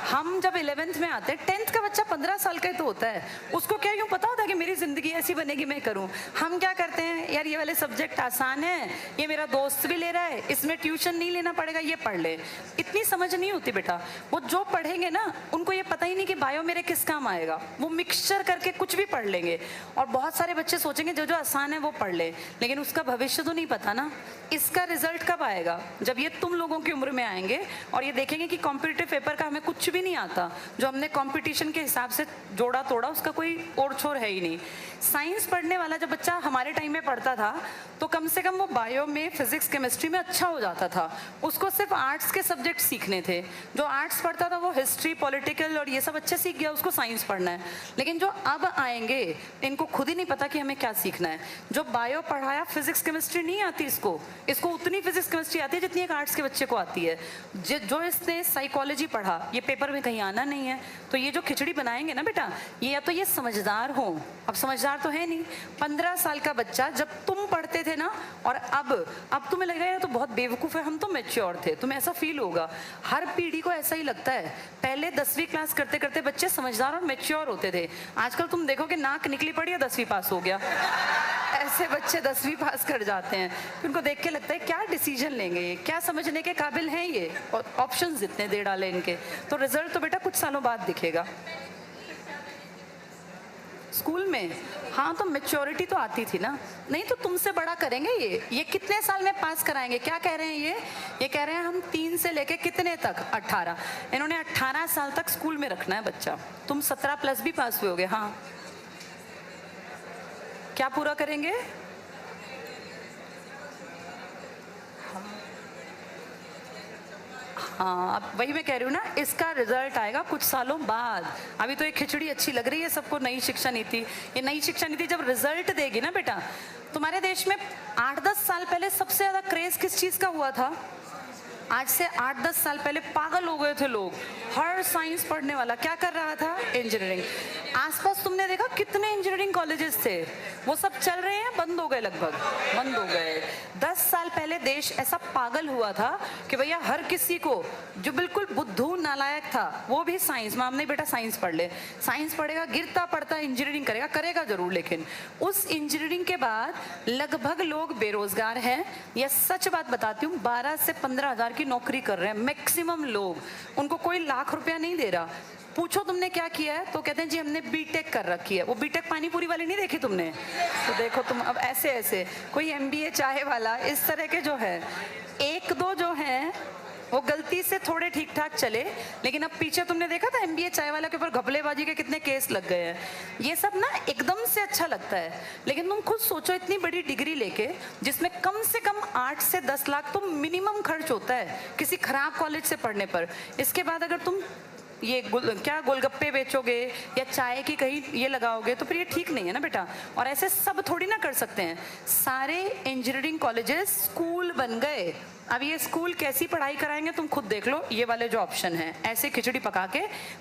हम जब 11th में आते, 10th का बच्चा 15 साल का ही तो होता है, उसको क्या यूं पता होता है कि मेरी जिंदगी ऐसी बनेगी मैं करूं? हम क्या करते हैं, यार ये वाले सब्जेक्ट आसान है, ये मेरा दोस्त भी ले रहा है, इसमें ट्यूशन नहीं लेना पड़ेगा, ये पढ़ ले। इतनी समझ नहीं होती बेटा। वो जो पढ़ेंगे ना उनको ये पता ही नहीं कि बायो मेरे किस काम आएगा, वो मिक्सचर करके कुछ भी पढ़ लेंगे। और बहुत सारे बच्चे सोचेंगे जो जो आसान है वो पढ़ ले, लेकिन उसका भविष्य तो नहीं पता ना। इसका रिजल्ट कब आएगा? जब ये तुम लोगों की उम्र में आएंगे और ये देखेंगे कि कॉम्पिटिटिव पेपर का हमें कुछ भी नहीं आता, जो हमने कंपटीशन के हिसाब से जोड़ा तोड़ा उसका कोई और छोर है ही नहीं। साइंस पढ़ने वाला जब बच्चा हमारे टाइम में पढ़ता था तो कम से कम वो बायो में, फिजिक्स, केमिस्ट्री में अच्छा हो जाता था। उसको सिर्फ आर्ट्स के सब्जेक्ट सीखने थे। जो आर्ट्स पढ़ता था वो हिस्ट्री, पॉलिटिकल और ये सब अच्छे सीख गया, उसको साइंस पढ़ना है। लेकिन जो अब आएंगे इनको खुद ही नहीं पता कि हमें क्या सीखना है। जो बायो पढ़ाया, फिजिक्स केमिस्ट्री नहीं आती इसको उतनी फिजिक्स केमिस्ट्री आती है जितनी एक आर्ट्स के बच्चे को आती है। जो इसने साइकोलॉजी पढ़ा, ये पेपर में कहीं आना नहीं है। तो ये जो खिचड़ी बनाएंगे ना बेटा, ये या तो ये समझदार हो, अब समझदार तो है नहीं। 15 साल का बच्चा जब तुम पढ़ते थे ना, और अब तुम्हें लग रहा है तो बहुत बेवकूफ है, हम तो मैच्योर थे, तुम्हें ऐसा फील होगा। हर पीढ़ी को ऐसा ही लगता है। पहले 10वीं क्लास करते करते बच्चे समझदार और मैच्योर होते थे। आजकल तुम देखोगे नाक निकली पड़ी या 10वीं पास हो गया, ऐसे बच्चे 10वीं पास कर जाते हैं। उनको देख के लगता है क्या डिसीजन लेंगे ये, क्या समझने के काबिल हैं ये, और ऑप्शंस इतने दे डाले इनके। तो रिजल्ट तो बेटा कुछ सालों बाद दिखेगा। स्कूल में हाँ तो मैच्योरिटी तो आती थी ना, नहीं तो तुमसे बड़ा करेंगे ये कितने साल में पास कराएंगे? क्या कह रहे हैं ये कह रहे हैं हम 3 से लेके कितने तक, 18। इन्होंने 18 साल तक स्कूल में रखना है बच्चा। तुम 17+ भी पास हुए होगे। हाँ, क्या पूरा करेंगे? हाँ, अब वही मैं कह रही हूँ ना, इसका रिजल्ट आएगा कुछ सालों बाद। अभी तो ये खिचड़ी अच्छी लग रही है सबको, नई शिक्षा नीति। ये नई शिक्षा नीति जब रिजल्ट देगी ना बेटा, तुम्हारे देश में 8-10 साल पहले सबसे ज्यादा क्रेज किस चीज का हुआ था? आज से 8-10 साल पहले पागल हो गए थे लोग। हर साइंस पढ़ने वाला क्या कर रहा था? इंजीनियरिंग। आसपास तुमने देखा कितने इंजीनियरिंग कॉलेजेस थे? वो सब चल रहे हैं, बंद हो गए, लगभग बंद हो गए। 10 साल पहले देश ऐसा पागल हुआ था कि भैया हर किसी को जो बिल्कुल बुद्धू नालायक था वो भी साइंस, माम नहीं बेटा साइंस पढ़ ले, साइंस पढ़ेगा, गिरता पड़ता इंजीनियरिंग करेगा जरूर। लेकिन उस इंजीनियरिंग के बाद लगभग लोग बेरोजगार हैं। यह सच बात बताती हूँ, 12 से 15 हजार की नौकरी कर रहे हैं मैक्सिमम लोग। उनको कोई लाख रुपया नहीं दे रहा। पूछो तुमने क्या किया है तो कहते हैं जी हमने बीटेक कर रखी है। वो बीटेक पानीपुरी वाली नहीं देखी तुमने? तो देखो तुम अब ऐसे कोई एमबीए चाहे वाला, इस तरह के जो है 1-2 जो हैं वो गलती से थोड़े ठीक ठाक चले, लेकिन अब पीछे तुमने देखा था एमबीए चाय वाला के ऊपर घपलेबाजी के कितने केस लग गए हैं। ये सब ना एकदम से अच्छा लगता है, लेकिन तुम खुद सोचो इतनी बड़ी डिग्री लेके जिसमें कम से कम 8 से 10 लाख तो मिनिमम खर्च होता है किसी खराब कॉलेज से पढ़ने पर। इसके बाद अगर तुम ये क्या गोलगप्पे बेचोगे या चाय की कहीं ये लगाओगे तो फिर ये ठीक नहीं है ना बेटा। और ऐसे सब थोड़ी ना कर सकते हैं। सारे इंजीनियरिंग कॉलेजेस स्कूल बन गए। अब ये स्कूल कैसी पढ़ाई कराएंगे तुम खुद देख लो। ये वाले जो ऑप्शन है ऐसे खिचड़ी पका के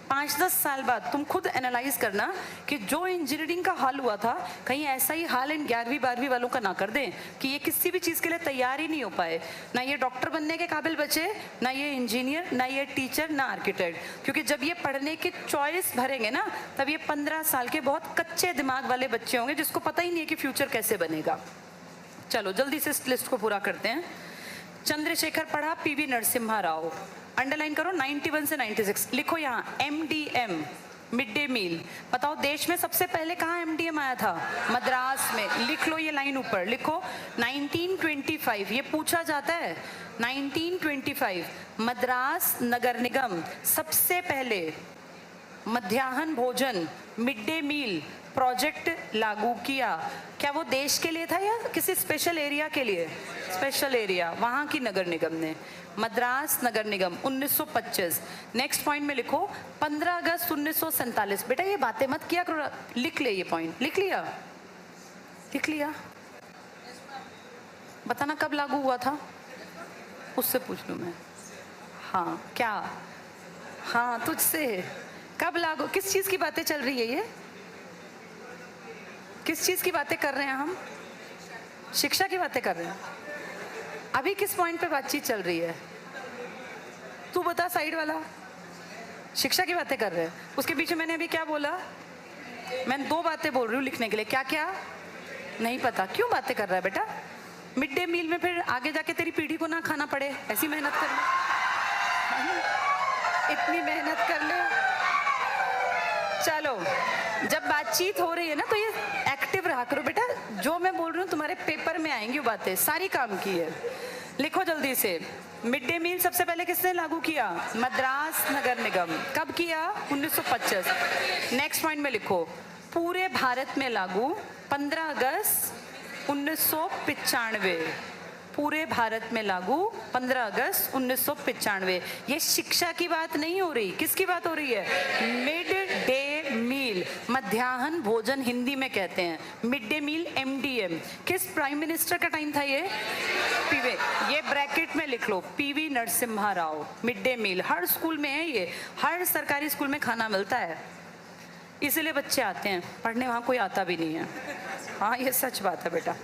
5-10 साल बाद तुम खुद एनालाइज करना कि जो इंजीनियरिंग का हाल हुआ था कहीं ऐसा ही हाल इन 11वीं 12वीं वालों का ना कर दें कि ये किसी भी चीज़ के लिए तैयार ही नहीं हो पाए। ना ये डॉक्टर बनने के काबिल बचे, ना ये इंजीनियर, ना ये टीचर, ना आर्किटेक्ट। क्योंकि जब ये पढ़ने की चॉइस भरेंगे ना तब ये 15 साल के बहुत कच्चे दिमाग वाले बच्चे होंगे जिसको पता ही नहीं है कि फ्यूचर कैसे बनेगा। चलो जल्दी से इस लिस्ट को पूरा करते हैं। चंद्रशेखर पढ़ा पीवी नरसिम्हा राव, अंडरलाइन करो 91 से 96। लिखो यहाँ MDM मिड डे मील। बताओ देश में सबसे पहले कहाँ MDM आया था? मद्रास में। लिख लो ये लाइन ऊपर, लिखो 1925। ये पूछा जाता है 1925 मद्रास नगर निगम सबसे पहले मध्याह्न भोजन मिड डे मील प्रोजेक्ट लागू किया। क्या वो देश के लिए था या किसी स्पेशल एरिया के लिए? स्पेशल एरिया, वहाँ की नगर निगम ने। मद्रास नगर निगम 1925। नेक्स्ट पॉइंट में लिखो 15 अगस्त 1947। बेटा ये बातें मत किया करो, लिख ले ये पॉइंट। लिख लिया? लिख लिया? बताना कब लागू हुआ था, उससे पूछ लूँ मैं। हाँ क्या? हाँ तुझसे। कब लागू, किस चीज़ की बातें चल रही है ये? किस चीज़ की बातें कर रहे हैं हम? शिक्षा की बातें कर रहे हैं। अभी किस पॉइंट पे बातचीत चल रही है? तू बता साइड वाला। शिक्षा की बातें कर रहे हैं। उसके पीछे मैंने अभी क्या बोला? मैं 2 बातें बोल रही हूँ लिखने के लिए। क्या क्या? नहीं पता। क्यों बातें कर रहा है बेटा? मिड डे मील में फिर आगे जाके तेरी पीढ़ी को ना खाना पड़े, ऐसी मेहनत कर ले। इतनी मेहनत कर ले। चलो जब बातचीत हो रही है ना तो ये एक्टिव रहा करो बेटा। जो मैं बोल रही हूँ तुम्हारे पेपर में आएंगी वो बातें, सारी काम की है। लिखो जल्दी से। मिड डे मील सबसे पहले किसने लागू किया? मद्रास नगर निगम। कब किया? 1925। नेक्स्ट पॉइंट में लिखो पूरे भारत में लागू 15 अगस्त 1995। पूरे भारत में लागू 15 अगस्त 1995। ये शिक्षा की बात नहीं हो रही, किसकी बात हो रही है? मिड डे मील, मध्याह्न भोजन हिंदी में कहते हैं। Mid day meal MDM। किस प्राइम मिनिस्टर का टाइम था ये? पीवी। ये ब्रैकेट में लिख लो, P V Narasimha Rao. Mid day meal हर स्कूल में है, ये हर सरकारी स्कूल में खाना मिलता है, इसीलिए बच्चे आते हैं पढ़ने, वहाँ कोई आता भी नहीं है। हाँ ये सच बात है बेटा।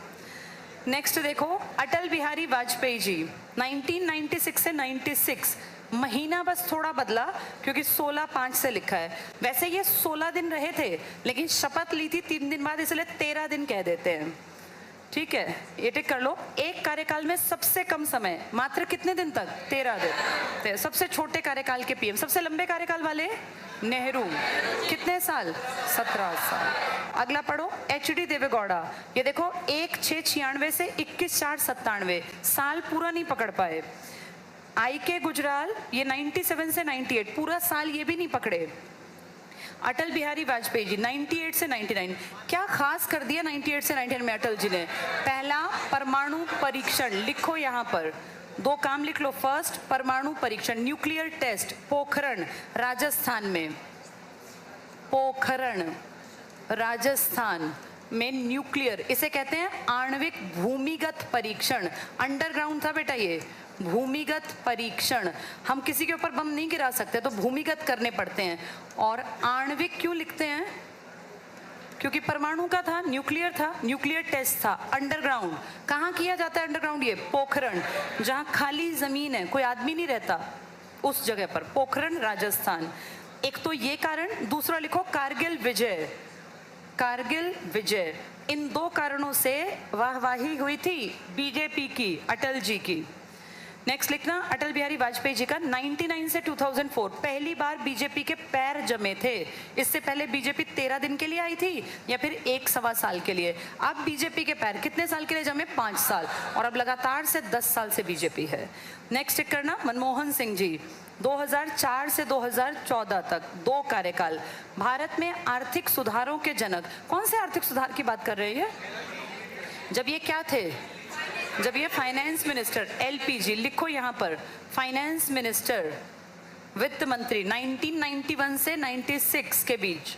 नेक्स्ट देखो अटल बिहारी वाजपेयी जी 1996 से 96। महीना बस थोड़ा बदला क्योंकि 16/5 से लिखा है। वैसे ये 16 दिन रहे थे लेकिन शपथ ली थी 3 दिन बाद, इसलिए 13 दिन कह देते हैं। ठीक है, ये टिक कर लो। एक कार्यकाल में सबसे कम समय मात्र कितने दिन तक? 13 दिन। सबसे छोटे कार्यकाल के PM। सबसे लंबे कार्यकाल वाले नेहरू। कितने साल? 17 साल। अगला पढ़ो HD देवेगौड़ा। ये देखो 1/6/96 से 21/4/97 साल पूरा नहीं पकड़ पाए। IK गुजराल ये 97 से 98 पूरा साल ये भी नहीं पकड़े। अटल बिहारी वाजपेयी जी 98 से 99। क्या खास कर दिया 98 से 99 में अटल जी ने? पहला परमाणु परीक्षण। लिखो यहाँ पर 2 काम लिख लो। फर्स्ट परमाणु परीक्षण, न्यूक्लियर टेस्ट, पोखरण राजस्थान में। पोखरण राजस्थान में न्यूक्लियर, इसे कहते हैं आणविक भूमिगत परीक्षण। अंडरग्राउंड था बेटा ये भूमिगत परीक्षण। हम किसी के ऊपर बम नहीं गिरा सकते तो भूमिगत करने पड़ते हैं। और आणविक क्यों लिखते हैं? क्योंकि परमाणु का था, न्यूक्लियर था, न्यूक्लियर टेस्ट था। अंडरग्राउंड कहाँ किया जाता है? अंडरग्राउंड ये पोखरण, जहाँ खाली जमीन है, कोई आदमी नहीं रहता, उस जगह पर। पोखरण राजस्थान। एक तो ये कारण, दूसरा लिखो कारगिल विजय। कारगिल विजय, इन 2 कारणों से वाहवाही हुई थी बीजेपी की, अटल जी की। नेक्स्ट लिखना अटल बिहारी वाजपेयी जी का 99 से 2004 पहली बार बीजेपी के पैर जमे थे। इससे पहले बीजेपी 13 दिन के लिए आई थी या फिर 1-1.25 साल के लिए। अब बीजेपी के पैर कितने साल के लिए जमे? 5 साल, और अब लगातार से 10 साल से बीजेपी है। नेक्स्ट टिक करना मनमोहन सिंह जी 2004 से 2014 तक 2 कार्यकाल। भारत में आर्थिक सुधारों के जनक। कौन से आर्थिक सुधार की बात कर रहे हैं? जब ये क्या थे? जब ये फाइनेंस मिनिस्टर एलपीजी, लिखो यहाँ पर फाइनेंस मिनिस्टर, वित्त मंत्री 1991 से 96 के बीच।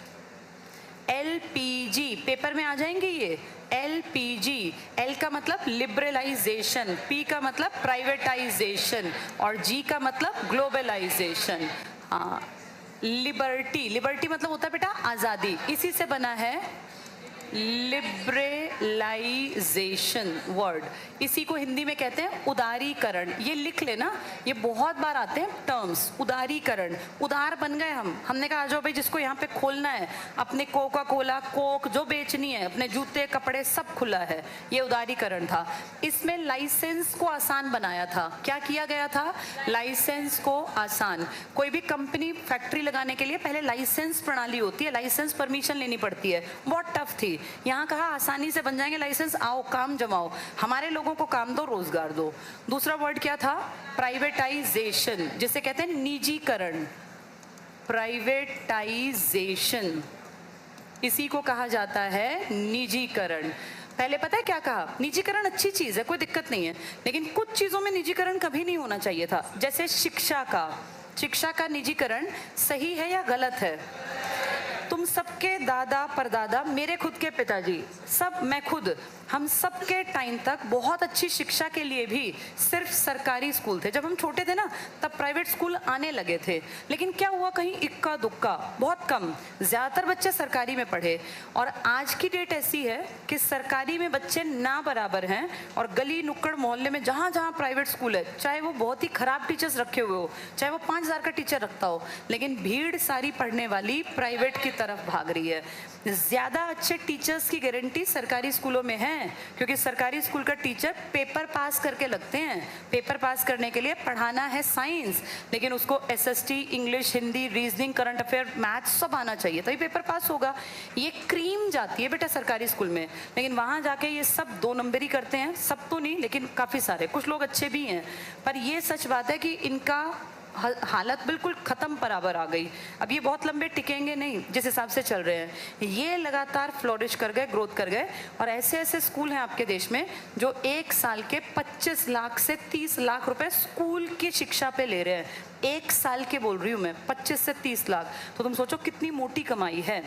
एलपीजी पेपर में आ जाएंगे ये। एलपीजी, एल का मतलब लिबरलाइजेशन, पी का मतलब प्राइवेटाइजेशन और जी का मतलब ग्लोबलाइजेशन। हाँ, लिबर्टी, लिबर्टी मतलब होता है बेटा आजादी, इसी से बना है लिबरलाइजेशन वर्ड। इसी को हिंदी में कहते हैं उदारीकरण। ये लिख लेना, ये बहुत बार आते हैं टर्म्स। उदारीकरण, उदार बन गए हम। हमने कहा आ जाओ भाई, जिसको यहाँ पे खोलना है, अपने कोका कोला, कोक जो बेचनी है, अपने जूते कपड़े सब खुला है, ये उदारीकरण था। इसमें लाइसेंस को आसान बनाया था। क्या किया गया था? लाइसेंस को आसान। कोई भी कंपनी फैक्ट्री लगाने के लिए पहले लाइसेंस प्रणाली होती है, लाइसेंस परमिशन लेनी पड़ती है, बहुत टफ थी। यहाँ कहा आसानी से बन जाएंगे लाइसेंस, आओ काम जमाओ, हमारे लोगों को काम दो, रोजगार दो। दूसरा वर्ड क्या था? प्राइवेटाइजेशन, जिसे कहते हैं निजीकरण। प्राइवेटाइजेशन, इसी को कहा जाता है निजीकरण। पहले पता है क्या कहा? निजीकरण अच्छी चीज है, कोई दिक्कत नहीं है, लेकिन कुछ चीजों में निजीकरण कभी नहीं होना चाहिए था। जैसे शिक्षा का निजीकरण सही है या गलत है? तुम सबके दादा परदादा, मेरे खुद के पिताजी, सब, मैं खुद, हम सबके टाइम तक बहुत अच्छी शिक्षा के लिए भी सिर्फ सरकारी स्कूल थे। जब हम छोटे थे ना, तब प्राइवेट स्कूल आने लगे थे, लेकिन क्या हुआ, कहीं इक्का दुक्का, बहुत कम, ज़्यादातर बच्चे सरकारी में पढ़े। और आज की डेट ऐसी है कि सरकारी में बच्चे ना बराबर हैं, और गली नुक्कड़ मोहल्ले में जहाँ जहाँ प्राइवेट स्कूल है, चाहे वो बहुत ही खराब टीचर्स रखे हुए हो, चाहे वो 5,000 का टीचर रखता हो, लेकिन भीड़ सारी पढ़ने वाली प्राइवेट की तरफ भाग रही है। ज़्यादा अच्छे टीचर्स की गारंटी सरकारी स्कूलों में है, क्योंकि सरकारी स्कूल का टीचर पेपर पास करके लगते हैं। पेपर पास करने के लिए पढ़ाना है साइंस, लेकिन उसको SST, English, Hindi, reasoning, current affair, maths सब आना चाहिए, तभी पेपर पास होगा। ये क्रीम जाती है बेटा सरकारी स्कूल में, लेकिन वहाँ जाके ये सब 2 नंबरी करते हैं। सब तो नहीं, लेकिन काफ़ी सारे, कुछ लोग अच्छे भी हैं, पर ये सच बात है कि इनका हालत बिल्कुल ख़त्म बराबर आ गई। अब ये बहुत लंबे टिकेंगे नहीं जिस हिसाब से चल रहे हैं। ये लगातार फ्लोरिश कर गए, ग्रोथ कर गए, और ऐसे ऐसे स्कूल हैं आपके देश में जो 1 साल के 25 लाख से 30 लाख रुपए स्कूल की शिक्षा पे ले रहे हैं। 1 साल के बोल रही हूँ मैं, 25 से 30 लाख, तो तुम सोचो कितनी मोटी कमाई है।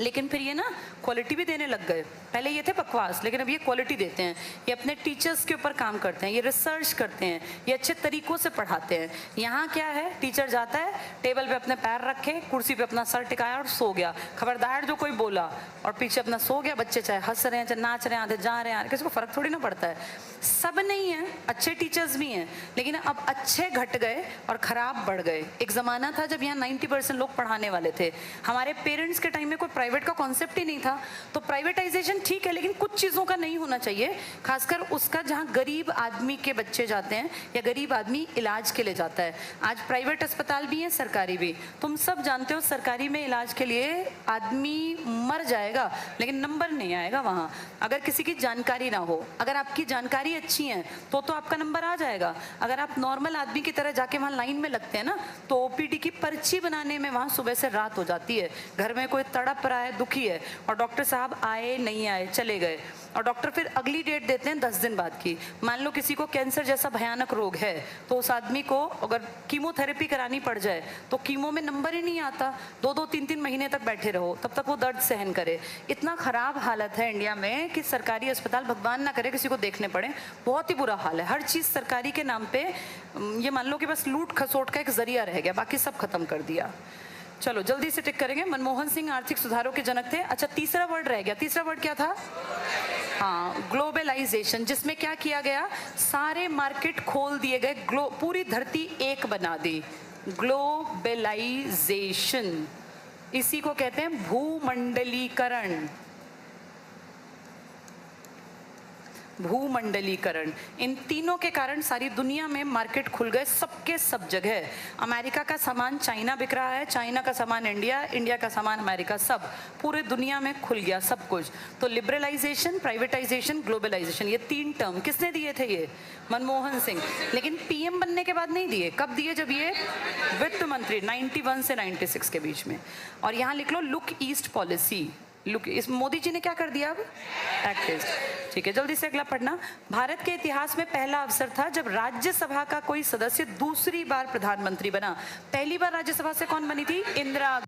लेकिन फिर ये ना क्वालिटी भी देने लग गए। पहले ये थे बकवास, लेकिन अब ये क्वालिटी देते हैं। ये अपने टीचर्स के ऊपर काम करते हैं, ये रिसर्च करते हैं, ये अच्छे तरीकों से पढ़ाते हैं। यहाँ क्या है, टीचर जाता है, टेबल पे अपने पैर रखे, कुर्सी पे अपना सर टिकाया और सो गया। खबरदार जो कोई बोला और पीछे अपना सो गया, बच्चे चाहे हंस रहे हैं, चाहे नाच रहे हैं, आधे जा रहे हैं, किसी को फर्क थोड़ी ना पड़ता है। सब नहीं है, अच्छे टीचर्स भी हैं, लेकिन अब अच्छे घट गए और खराब बढ़ गए। एक ज़माना था जब यहाँ 90% लोग पढ़ाने वाले थे। हमारे पेरेंट्स के टाइम में कोई प्राइवेट का कॉन्सेप्ट ही नहीं था। तो प्राइवेटाइजेशन ठीक है, लेकिन कुछ चीज़ों का नहीं होना चाहिए, खासकर उसका जहाँ गरीब आदमी के बच्चे जाते हैं या गरीब आदमी इलाज के लिए जाता है। आज प्राइवेट अस्पताल भी हैं, सरकारी भी। तुम सब जानते हो सरकारी में इलाज के लिए आदमी मर जाएगा, लेकिन नंबर नहीं आएगा वहाँ, अगर किसी की जानकारी ना हो। अगर आपकी जानकारी अच्छी है तो आपका नंबर आ जाएगा। अगर आप नॉर्मल आदमी की तरह जाके वहाँ लाइन में लगते हैं ना, तो ओपीडी की पर्ची बनाने में वहाँ सुबह से रात हो जाती है। घर में कोई तड़प रहा है, दुखी है, और डॉक्टर साहब आए नहीं आए, चले गए, और डॉक्टर फिर अगली डेट देते हैं 10 दिन बाद की। मान लो किसी को कैंसर जैसा भयानक रोग है, तो उस आदमी को अगर कीमोथेरेपी करानी पड़ जाए तो कीमो में नंबर ही नहीं आता। 2-2, 3-3 महीने तक बैठे रहो, तब तक वो दर्द सहन करे। इतना खराब हालत है इंडिया में कि सरकारी अस्पताल, भगवान ना करे किसी को देखने पड़े, बहुत ही बुरा हाल है। हर चीज़ सरकारी के नाम पे, ये मान लो कि बस लूट खसोट का एक जरिया रह गया, बाकी सब खत्म कर दिया। चलो जल्दी से टिक करेंगे। मनमोहन सिंह आर्थिक सुधारों के जनक थे। अच्छा, तीसरा वर्ड रह गया। तीसरा वर्ड क्या था? हाँ, ग्लोबलाइजेशन, जिसमें क्या किया गया, सारे मार्केट खोल दिए गए, पूरी धरती एक बना दी। ग्लोबलाइजेशन, इसी को कहते हैं भूमंडलीकरण। भूमंडलीकरण, इन तीनों के कारण सारी दुनिया में मार्केट खुल गए, सबके सब जगह। अमेरिका का सामान चाइना बिक रहा है, चाइना का सामान इंडिया, इंडिया का सामान अमेरिका, सब पूरे दुनिया में खुल गया सब कुछ। तो लिबरलाइजेशन, प्राइवेटाइजेशन, ग्लोबलाइजेशन, ये 3 टर्म किसने दिए थे? ये मनमोहन सिंह। लेकिन पीएम बनने के बाद नहीं दिए। कब दिए? जब ये वित्त मंत्री 91 से 96 के बीच में। और यहाँ लिख लो लुक ईस्ट पॉलिसी। लुक, इस मोदी जी ने क्या कर दिया अब? Act east. ठीक है, जल्दी से अगला पढ़ना। भारत के इतिहास में पहला अवसर था जब राज्यसभा का कोई सदस्य दूसरी बार प्रधानमंत्री बना। पहली बार राज्यसभा से कौन बनी थी? इंदिरा